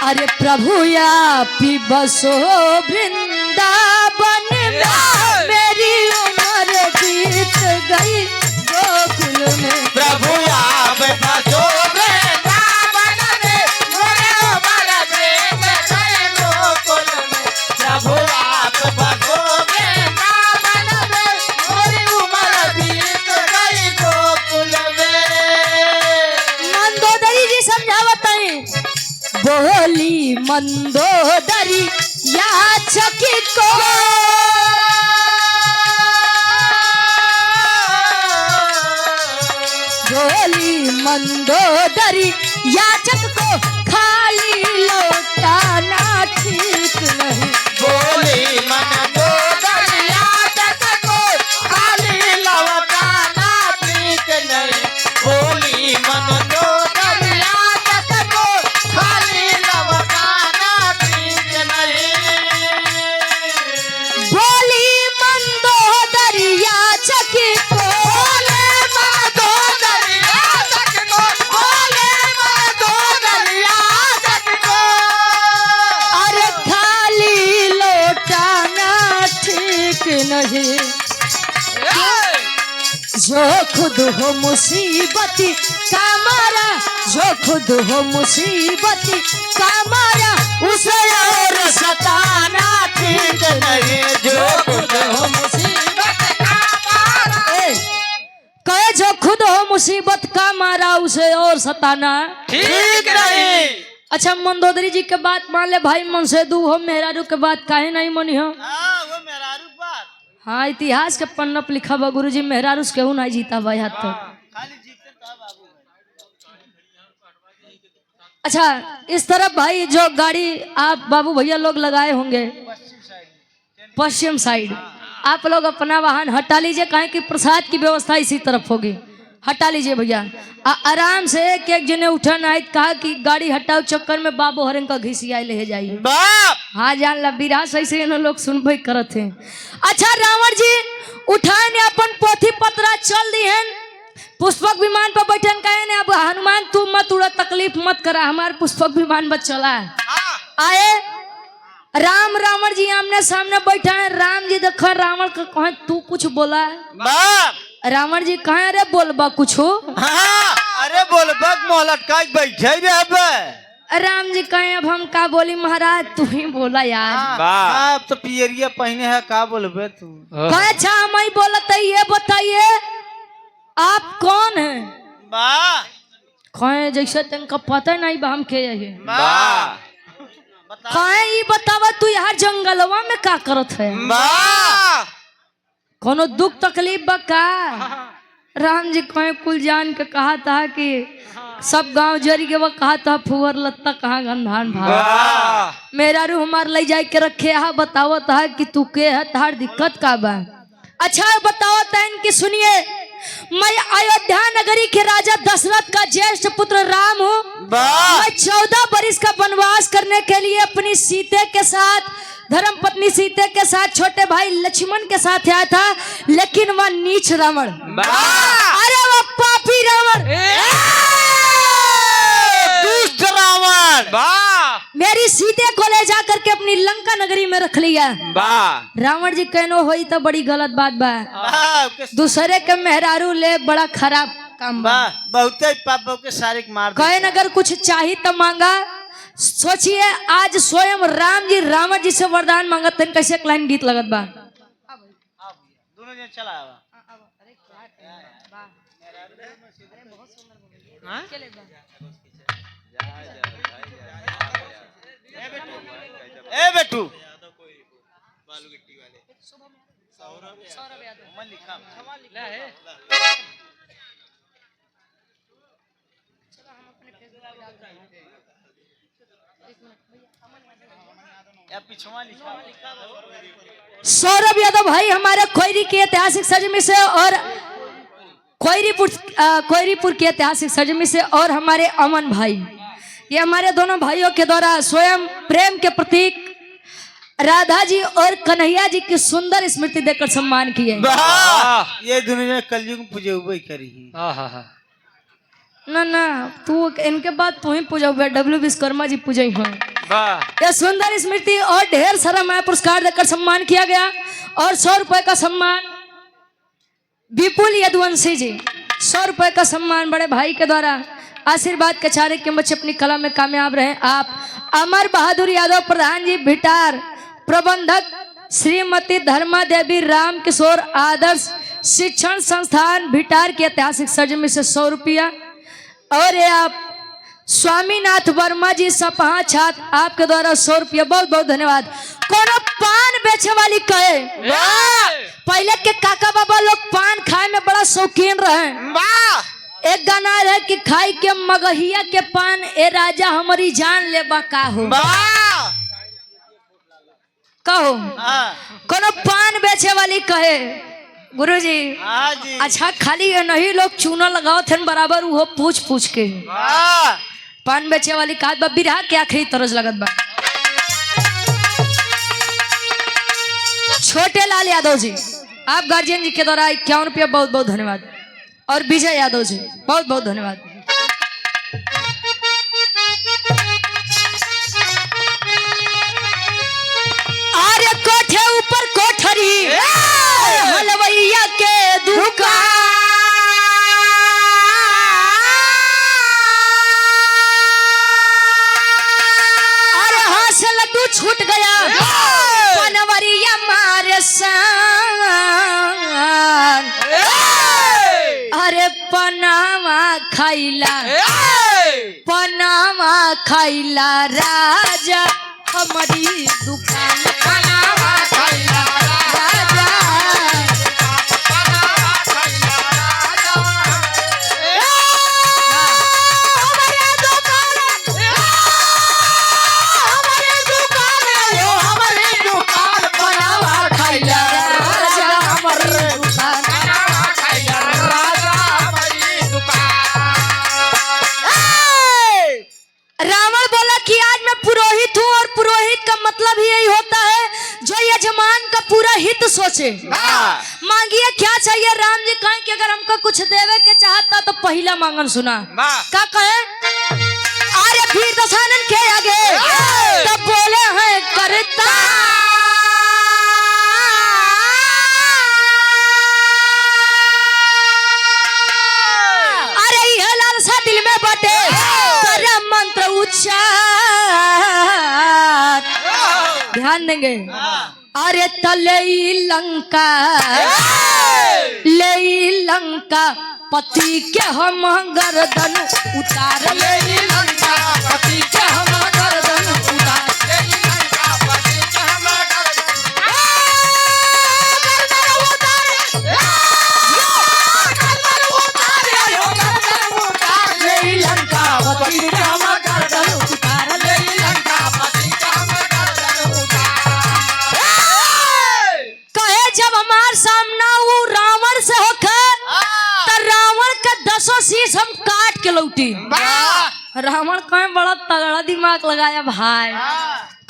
अरे प्रभु या बसो वृंदावन में मेरी उम्र बीत गई गोकुल में। प्रभु आप बसो वृंदावन में मेरी उम्र बीत गई गोकुल में। प्रभु आप बसो वृंदावन में मेरी उम्र बीत गई गोकुल में। मंदोदरी जी समझावत है बोली मंदोदरी याचक को बोली मंदोदरी याचक को खाली लौटाना ठीक नहीं। बोली मंदोदरी याचक को खाली लौटाना ठीक नहीं। बोली मंदोदरी याचक को खाली लौटाना ठीक नहीं। बोली मंदोदरी याचक को बोले मंदोदरी याचक को बोले मंदोदरी नहीं, जो खुद हो मुसीबती का मारा, जो खुद हो मुसीबती का मारा, उसे और सताना ठीक नहीं। जो खुद हो मुसीबत का मारा, कहे जो खुद हो मुसीबत का मारा, उसे और सताना ठीक नहीं। अच्छा मंदोदरी जी के बात मान ले भाई, मन से दू हो मेहरारू के बात काहे नहीं मनी हो? वो मेहरारू बात हाँ इतिहास के पन्ना पे लिखा बा गुरु जी, मेहरारू से केहू नहीं जीता भाई हाथ तक। खाली जीते था बाबू। अच्छा इस तरफ भाई जो गाड़ी आप बाबू भैया लोग लगाए होंगे पश्चिम साइड, आप लोग अपना वाहन हटा लीजिए, कहें कि प्रसाद की व्यवस्था इसी तरफ होगी, हटा लीजिए भैया। आराम से एक एक जने उठा नहीं, कहा कि गाड़ी हटाओ चक्कर में बाबू हरन का घिसिया ले जाइए। बाप हाँ जान ला विरास ऐसे इन लोग सुनबे करत हैं। अच्छा रावण जी उठाने अपन पोथी पत्रा चल दी हैं, पुष्पक विमान पर बैठन कहे ने अब हनुमान तू मत उड़ा, तकलीफ मत करा, हमारे पुष्पक विमान पर चला है। आए राम रावण जी आमने सामने बैठा है, राम जी देखो रावण को कहे तू कुछ बोला है? बाप रावण जी कहे अरे बोलबा कुछ हो? हाँ, अरे बोल बग मोहलट का बैठे रे। राम जी कहे अब हम का बोली महाराज, तू ही बोला यार। आप तो पियरिया पहने है, का बोलबे तू? कहे अच्छा हम ही बोलते, ये बताइए आप कौन है? वाह कहे जैसे तुमको पता नहीं बा हम के है। वाह कहे ये बतावा तू यार जंगलवा में का करत है? वाह कोनो दुख तकलीफ बा का? राम जी कहे कुल जान के कहा था कि सब गांव जरी के वो कहा था फुवर लत्ता कहाँ गंधान भाग, मेरा रू हमार ले जाए के रखे है, बताओ था कि तू के है, तार दिक्कत का बा? अच्छा बताओ तैन की सुनिए, मैं अयोध्या नगरी के राजा दशरथ का ज्येष्ठ पुत्र राम हूँ। मैं 14 बरिस का वनवास करने के लिए अपनी सीते के साथ, धर्म पत्नी सीते के साथ, छोटे भाई लक्ष्मण के साथ आया था, लेकिन वह नीच रावण, अरे वो पापी रावण, दुष्ट रावण मेरी सीते को ले जाकर के अपनी लंका नगरी में रख लिया। रावण जी कहनो होई तो बड़ी गलत बात बा, दूसरे के मेहरारू ले बड़ा खराब काम बा, बहुत पापों के सारे मार कहे अगर कुछ चाहिए तो मांगा। सोचिए आज स्वयं राम जी रावण जी से वरदान मांगत, कैसे एक लाइन गीत लगत बा। दोनों जन चला ए बेटू सौरभ यादव भाई हमारे खोयरी के ऐतिहासिक सरजमी से और खोयरीपुर की ऐतिहासिक सरजमी से, और हमारे अमन भाई, ये हमारे दोनों भाइयों के द्वारा स्वयं प्रेम के प्रतीक राधा जी और कन्हैया जी की सुंदर स्मृति देकर सम्मान किए। ये दुनिया कलयुग में पूजे हुए करी ना ना तू इनके बाद तू ही पूजा हुआ, डब्ल्यू विश्वकर्मा जी पूजा ही हुए। यह सुंदर स्मृति और ढेर सारा मैं पुरस्कार देकर सम्मान किया गया, और 100 रुपए का सम्मान विपुल यदुवंशी जी, 100 रुपए का सम्मान बड़े भाई के द्वारा आशीर्वाद के चारे के बच्चे अपनी कला में कामयाब रहे। आप अमर बहादुर यादव प्रधान जी भिटार, प्रबंधक श्रीमती धर्मा देवी राम किशोर आदर्श शिक्षण संस्थान भिटार की ऐतिहासिक सरजमी से 100 रुपया, और ये आप स्वामीनाथ वर्मा जी सपहा छात्र, आपके द्वारा 100 रुपया, बहुत बहुत धन्यवाद। कोनो पान बेचे वाली कहे, पहले के काका बाबा लोग पान खाए में बड़ा शौकीन रहे। एक गाना है कि खाई के मगहिया के पान, ए राजा हमारी जान ले बा का हो, कहो कोनो पान बेचे वाली कहे गुरुजी। अच्छा खाली नहीं लोग चूना लगाओ थे बराबर, वो पूछ पूछ के पान बेचे वाली कहा बा बिरहा के आखिरी तरस लगत बा। छोटे लाल यादव जी, आप गार्जियन जी के द्वारा 51 रुपया, बहुत बहुत धन्यवाद। और विजय यादव जी, बहुत बहुत धन्यवाद। अरे कोठे ऊपर कोठरी छूट गया पनवरिया मारे सान अरे पनामा खाइला राजा हमारी दुकान पनामा खाइला राजा रावण बोला कि आज मैं पुरोहित हूँ और पुरोहित का मतलब ही यही होता है जो यजमान का पूरा हित सोचे। मांगिए क्या चाहिए? राम जी कहें कि अगर हमको कुछ देवे के चाहता तो पहला मांगन सुना। क्या कहे? अरे फिर दशानन के आगे तब बोले हैं करता अरे यह लालसा दिल में बटे मंत्र उच्चार ध्यान देंगे। अरे तले लंका पति के हम गर्दन उतार ले लंका पति के हम गर्दन उतार शीश हम काट के लौटी। रावण कहे बड़ा तगड़ा दिमाग लगाया भाई,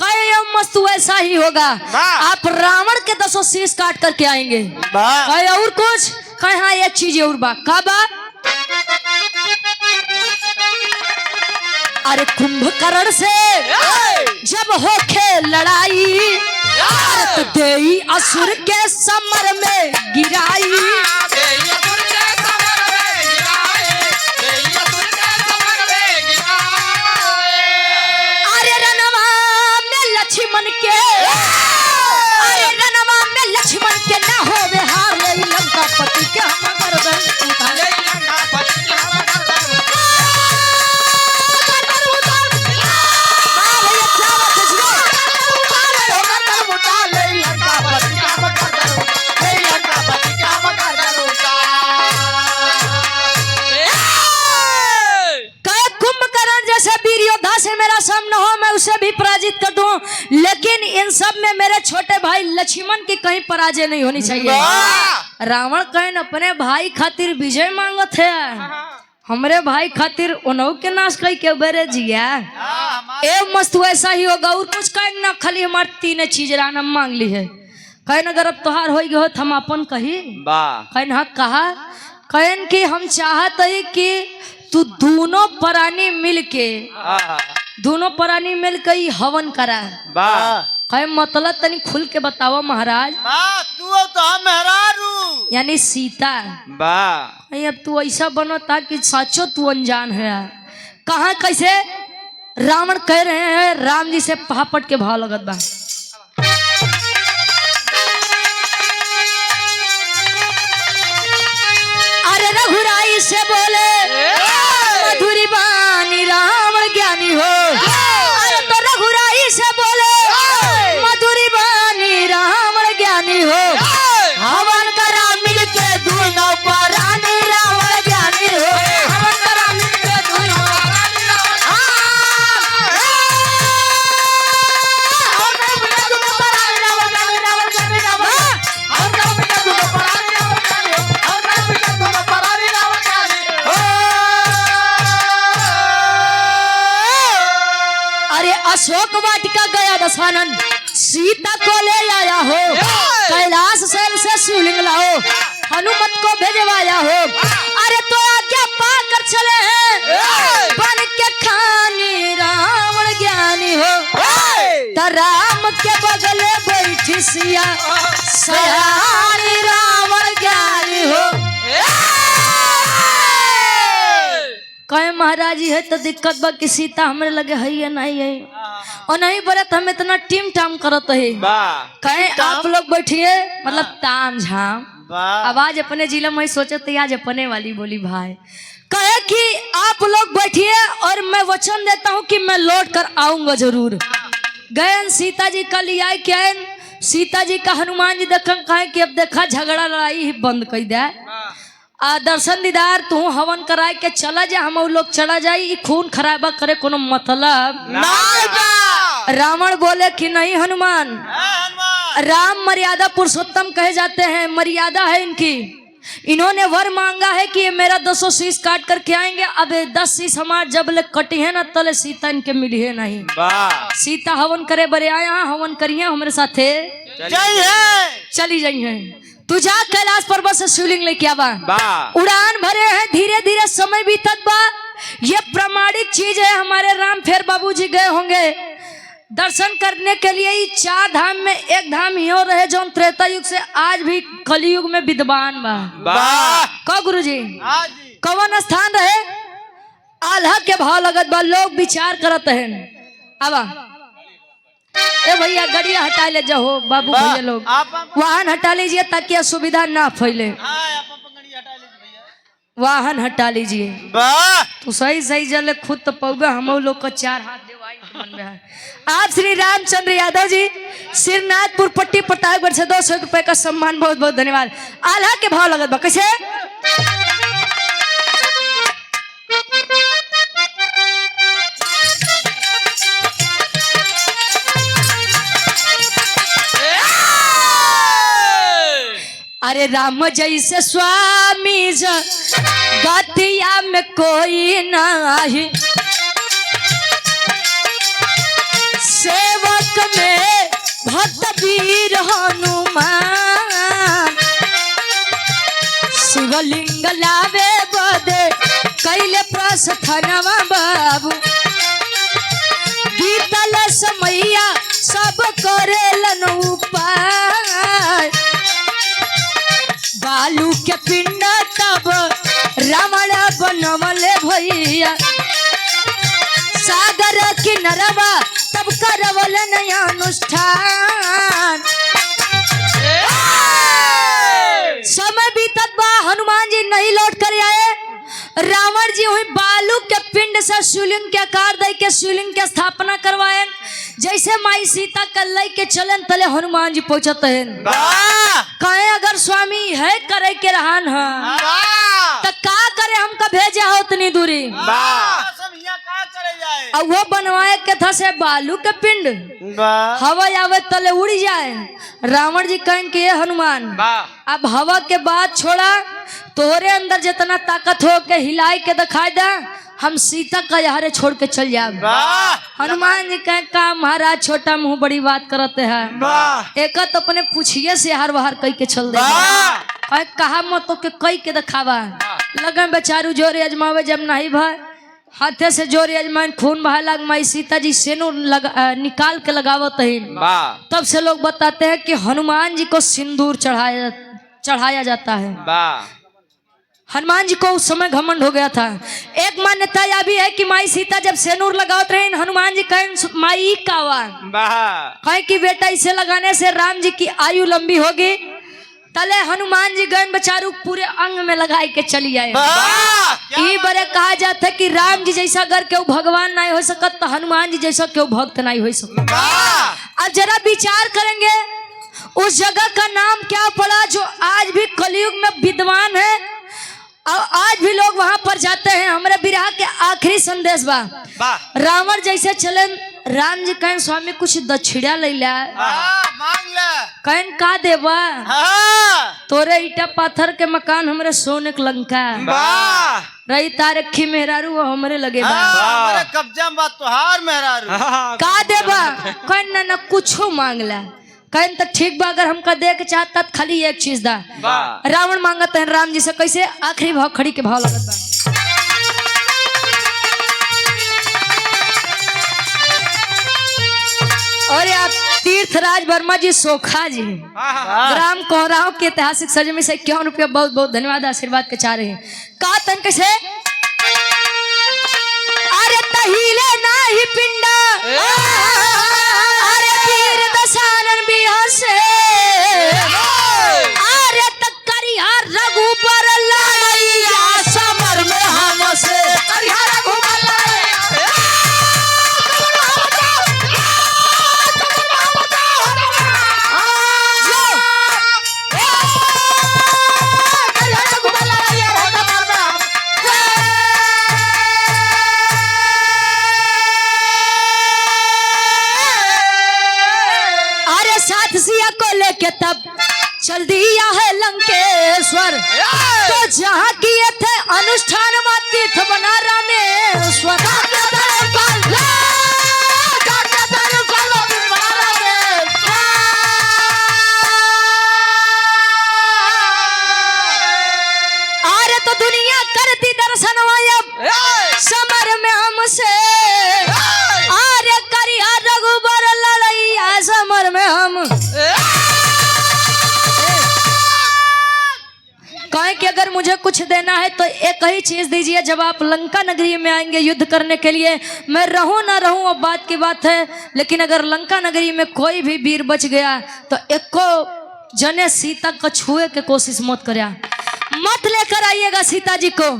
कहे मस्त वैसा ही होगा। आप रावण के 10 शीश काट करके आएंगे। कहे और कुछ? कहे हाँ एक चीज और बा। का बा? अरे कुंभकर्ण से जब होखे लड़ाई तो देई असुर के समर में गिराई। लक्ष्मण के ना हो हार ले लंका पति के हम गर्दन उतार ले लंका पति के हम गर्दन उतार भैया क्या बात है जी उतार ले लंका पति के हम गर्दन ले लंका पति के हम गर्दन उतार। कुंभकर्ण जैसे वीर योद्धा से मेरा सामना हो मैं उसे भी पराजित कर दूं, लेकिन इन सब में मेरे छोटे भाई लक्ष्मण की कहीं पराजय नहीं होनी चाहिए। रावण कहीं अपने भाई खातिर विजय मांगत है, हमरे भाई खातिर उन्हों के नाश कई के बेरे जिया ए मस्त वैसा ही होगा। और कुछ कहीं ना खाली हमारे 3 चीज राना मांग ली है। कहीं अगर अब त्योहार हो गए हम अपन कही कहीं हाँ कहा कहीं कि हम चाहते है कि तू दोनों प्राणी मिल के हवन करा। कहे मतलब तनी खुल के बताओ महाराज। तू तो मेहरारू यानी सीता अब तू ऐसा बनता कि सचो तू अनजान है। कहाँ कैसे? रावण कह रहे हैं राम जी से पहापट के भाव लगत बा। अरे रघुराई से बोले मधुरी बानी रावण ज्ञानी हो। अरे तो रघुराई से बोले मधुरी बानी रावण ज्ञानी हो। हवन करा मिल के दोनों परानी रावण ज्ञानी हो। हवन करा मिल के दोनों परानी अशोक वाटिका गया दशानन सीता को ले आया हो। कैलाश से शिवलिंग लाओ हनुमत को भेजवाया हो। अरे तो आज्ञा पाकर चले हैं बन के खानी रावण ज्ञानी हो। तो राम के बगले बैठी सिया सयानी रावण ज्ञानी हो। कहे महाराज है तो दिक्कत बा कि सीता हमरे लगे है या नहीं है। और नहीं बोले तो हम इतना टीम टाम करत है कहे आप लोग बैठिए मतलब ताम झाम आवाज अपने जिला में सोचते आज अपने वाली बोली भाई कहे कि आप लोग बैठिए और मैं वचन देता हूँ कि मैं लौट कर आऊंगा जरूर। गए सीता जी का लिया क्या सीता जी का हनुमान जी देख कहे कि अब देखा झगड़ा लड़ाई ही बंद कर दे दर्शन दीदार तू हवन कराए के चला जा हम लोग चला जाई खून खराबा करे कोनो मतलब नहीं। रावण बोले कि नहीं हनुमान राम मर्यादा पुरुषोत्तम कहे जाते हैं मर्यादा है इनकी इन्होंने वर मांगा है कि ये मेरा 200 शीश काट करके आएंगे अब 10 शीश हमारे जब ले कटी है ना तले सीता इनके मिली है नहीं। सीता हवन करे बरे आया हवन करिए हमारे साथे चली जाइए तू जा कैलाश पर्वत से शिवलिंग लेके आवा उड़ान भरे हैं धीरे धीरे समय बीतत बा ये प्रमाणिक चीज है हमारे राम फेर बाबूजी गए होंगे दर्शन करने के लिए ही 4 धाम में एक धाम ही हो रहे जो त्रेता युग से आज भी कलयुग में विद्वान बा कौ गुरु जी कौन स्थान रहे आल्हा के भाव लगत बा लोग विचार करत हैं आवा ए भैया गड़िया हटा ले जाओ बाबू भैया लोग वाहन हटा लीजिए ताकि असुविधा ना फैले वाहन हटा लीजिए तो सही सही जले खुद तो पौगा हम लोग को 4 हाथ देवाई मन में है। आप श्री रामचंद्र यादव जी सिरनाथपुर पट्टी प्रतापगढ़ से 200 रुपए का सम्मान बहुत बहुत धन्यवाद। आल्हा के भाव लगत बा कैसे अरे राम जैसे स्वामी गतिया में कोई नहीं सेवक में भक्त वीर हनुमान शिवलिंग लावे बदे कैले प्रस्थानवा बाबू बीतल समैया सब करेलन उपाय बालू के पिंड तब रावण बनवले भैया सागर किनरवा तब करवल नया अनुष्ठान समय बीतत बा हनुमान जी नहीं लौट कर आए रावण जी हुई बालू के पिंड से शिवलिंग के आकार दे के शिवलिंग की स्थापना करवाए जैसे माई सीता कल के चलन तले हनुमान जी पहुंचते हैं कहे अगर स्वामी है करे के रहन है तो का करे हमका भेजे हो उतनी दूरी अब वो बनवाए के था से बालू के पिंड हवा आवे तले उड़ जाए रावण जी कहें कि ये हनुमान अब हवा के बाद छोड़ा तोरे अंदर जितना ताकत हो के हिलाई के दिखाई दे हम सीता का यहारे छोड़ के चल जाए। हनुमान जी कहे का महाराज छोटा मुंह बड़ी बात करते हैं एक तो अपने पूछिए से हर बाहर कई के चल दे कहा मत तो के कई के दिखावा लगे बेचारू जोरे अजमावे जब नहीं भाई हाथे से जोरे अजमाइन खून बहा लग माई सीता जी सिंदूर निकाल के लगावत है तब से लोग बताते हैं कि हनुमान जी को सिंदूर चढ़ाया जाता है। हनुमान जी को उस समय घमंड हो गया था। एक मान्यता यह भी है कि माई सीता जब सिंदूर लगावत रहे हनुमान जी कहें माई कावा कहे कि बेटा इसे लगाने से राम जी की आयु लंबी होगी तले हनुमान जी गए बेचारू पूरे अंग में लगाए के चली आए। बड़े कहा जाता है कि राम जी जैसा अगर क्यों भगवान नहीं हो सकत तो हनुमान जी जैसा क्यों भक्त नहीं हो सकत। अब जरा विचार करेंगे उस जगह का नाम क्या पड़ा जो आज भी कलयुग में विद्वान है और आज भी लोग वहां पर जाते हैं। हमारे बिरहा के आखिरी संदेश बा रावण जैसे चले राम जी कहें स्वामी कुछ दक्षिणा ले ला कहें का देवा तोरे ईटा पत्थर के मकान हमरे सोने के लंका रही तारखी मेहरारू वो हमरे लगे कब्जा बात तोहार मेहरारू का देवा कहें ना कुछ मांग ला कहें तो ठीक बा अगर हमका दे के चाहता खाली एक चीज दा। रावण मांगत है राम जी से कैसे आखिरी भाव खड़ी के भाव लगत बा और आप तीर्थराज वर्मा जी सोखा जी ग्राम कोहराव के ऐतिहासिक सज में से 51 रुपया बहुत बहुत धन्यवाद आशीर्वाद के चाह रहे हैं। का तन कैसे अरे तहिले ना ही पिंडा सिया को लेके तब चल दिया है लंकेश्वर। तो जहाँ किए थे अनुष्ठान व तीर्थ बना रामेश्वर। अरे तो दुनिया करती दर्शन वायब समर में हमसे। अरे करिया रघुबर लड़ैया समर में हम। कहे कि अगर मुझे कुछ देना है तो एक ही चीज दीजिए, जब आप लंका नगरी में आएंगे युद्ध करने के लिए, मैं रहूं ना रहूं अब बात की बात है, लेकिन अगर लंका नगरी में कोई भी वीर बच गया तो एको जने सीता को छुए के कोशिश मत करिया, मत लेकर आइएगा सीता जी को।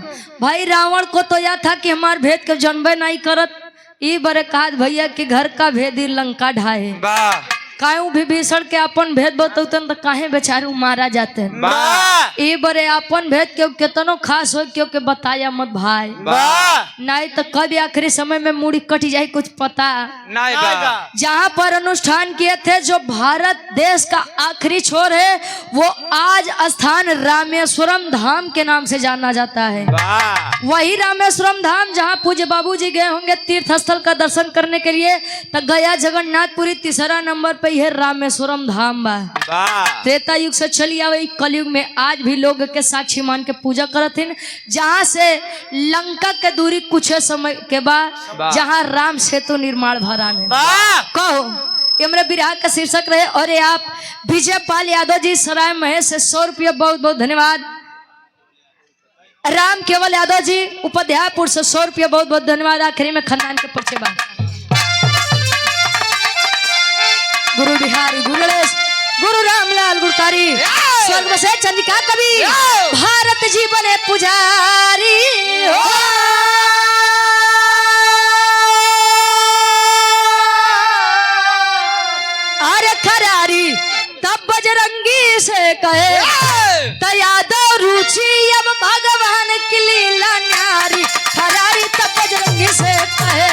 भाई रावण को तो यह था कि हमारे भेद के जनबे नहीं करत, ई बरे कहा भैया कि घर का भेद ही लंका ढाए। काहे विभीषण के अपन भेद बतौतन तो काहे बेचारू मारा जाते हैं। ई बरे अपन भेद क्यों कितनो खास हो क्यों के बताया मत भाई, नहीं तो कभी आखिरी समय में मुड़ी कट जाए कुछ पता नहीं। जहाँ पर अनुष्ठान किए थे, जो भारत देश का आखिरी छोर है, वो आज स्थान रामेश्वरम धाम के नाम से जाना जाता है। वही रामेश्वरम धाम जहाँ पूज्य बाबूजी गए होंगे तीर्थ स्थल का दर्शन करने के लिए, तो गया जगन्नाथपुरी तीसरा नंबर पे यह रामेश्वरम धाम बा। त्रेता युग से चली आवे कलयुग में आज भी लोग के साक्षी मान के पूजा करथिन। जहाँ से लंका के दूरी कुछ समय के बाद जहाँ राम सेतु निर्माण भराने कहो, ये मेरे विराह का शीर्षक रहे। और ये आप विजय पाल यादव जी सराय महेश से 100 रुपया बहुत बहुत धन्यवाद। राम केवल यादव जी उपाध्यायपुर से 100 रुपया बहुत बहुत धन्यवाद। आखिरी में खानदान के परिचय बा। गुरु बिहारी गुरु गणेश गुरु रामलाल गुरकारी स्वर्ग से चंद्रिका कवि भारत जी बने पुजारी हो। अरे खरारी तब बजरंगी से कहे तो यादव रुचि अब भगवान की लीला न्यारी। खरारी तब बजरंगी से कहे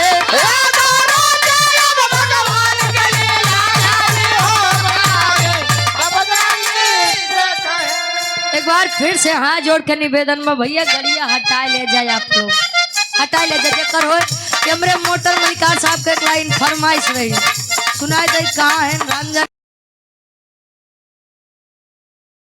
एक बार फिर से हाथ जोड़ के निवेदन में भैया गड़िया हटा ले जाए, आप लोग हटा ले जाए करो। हमरे मोटर मलिकार साहब के एक लाइन फरमाइश रही सुनाई दे कहाँ है रामजन।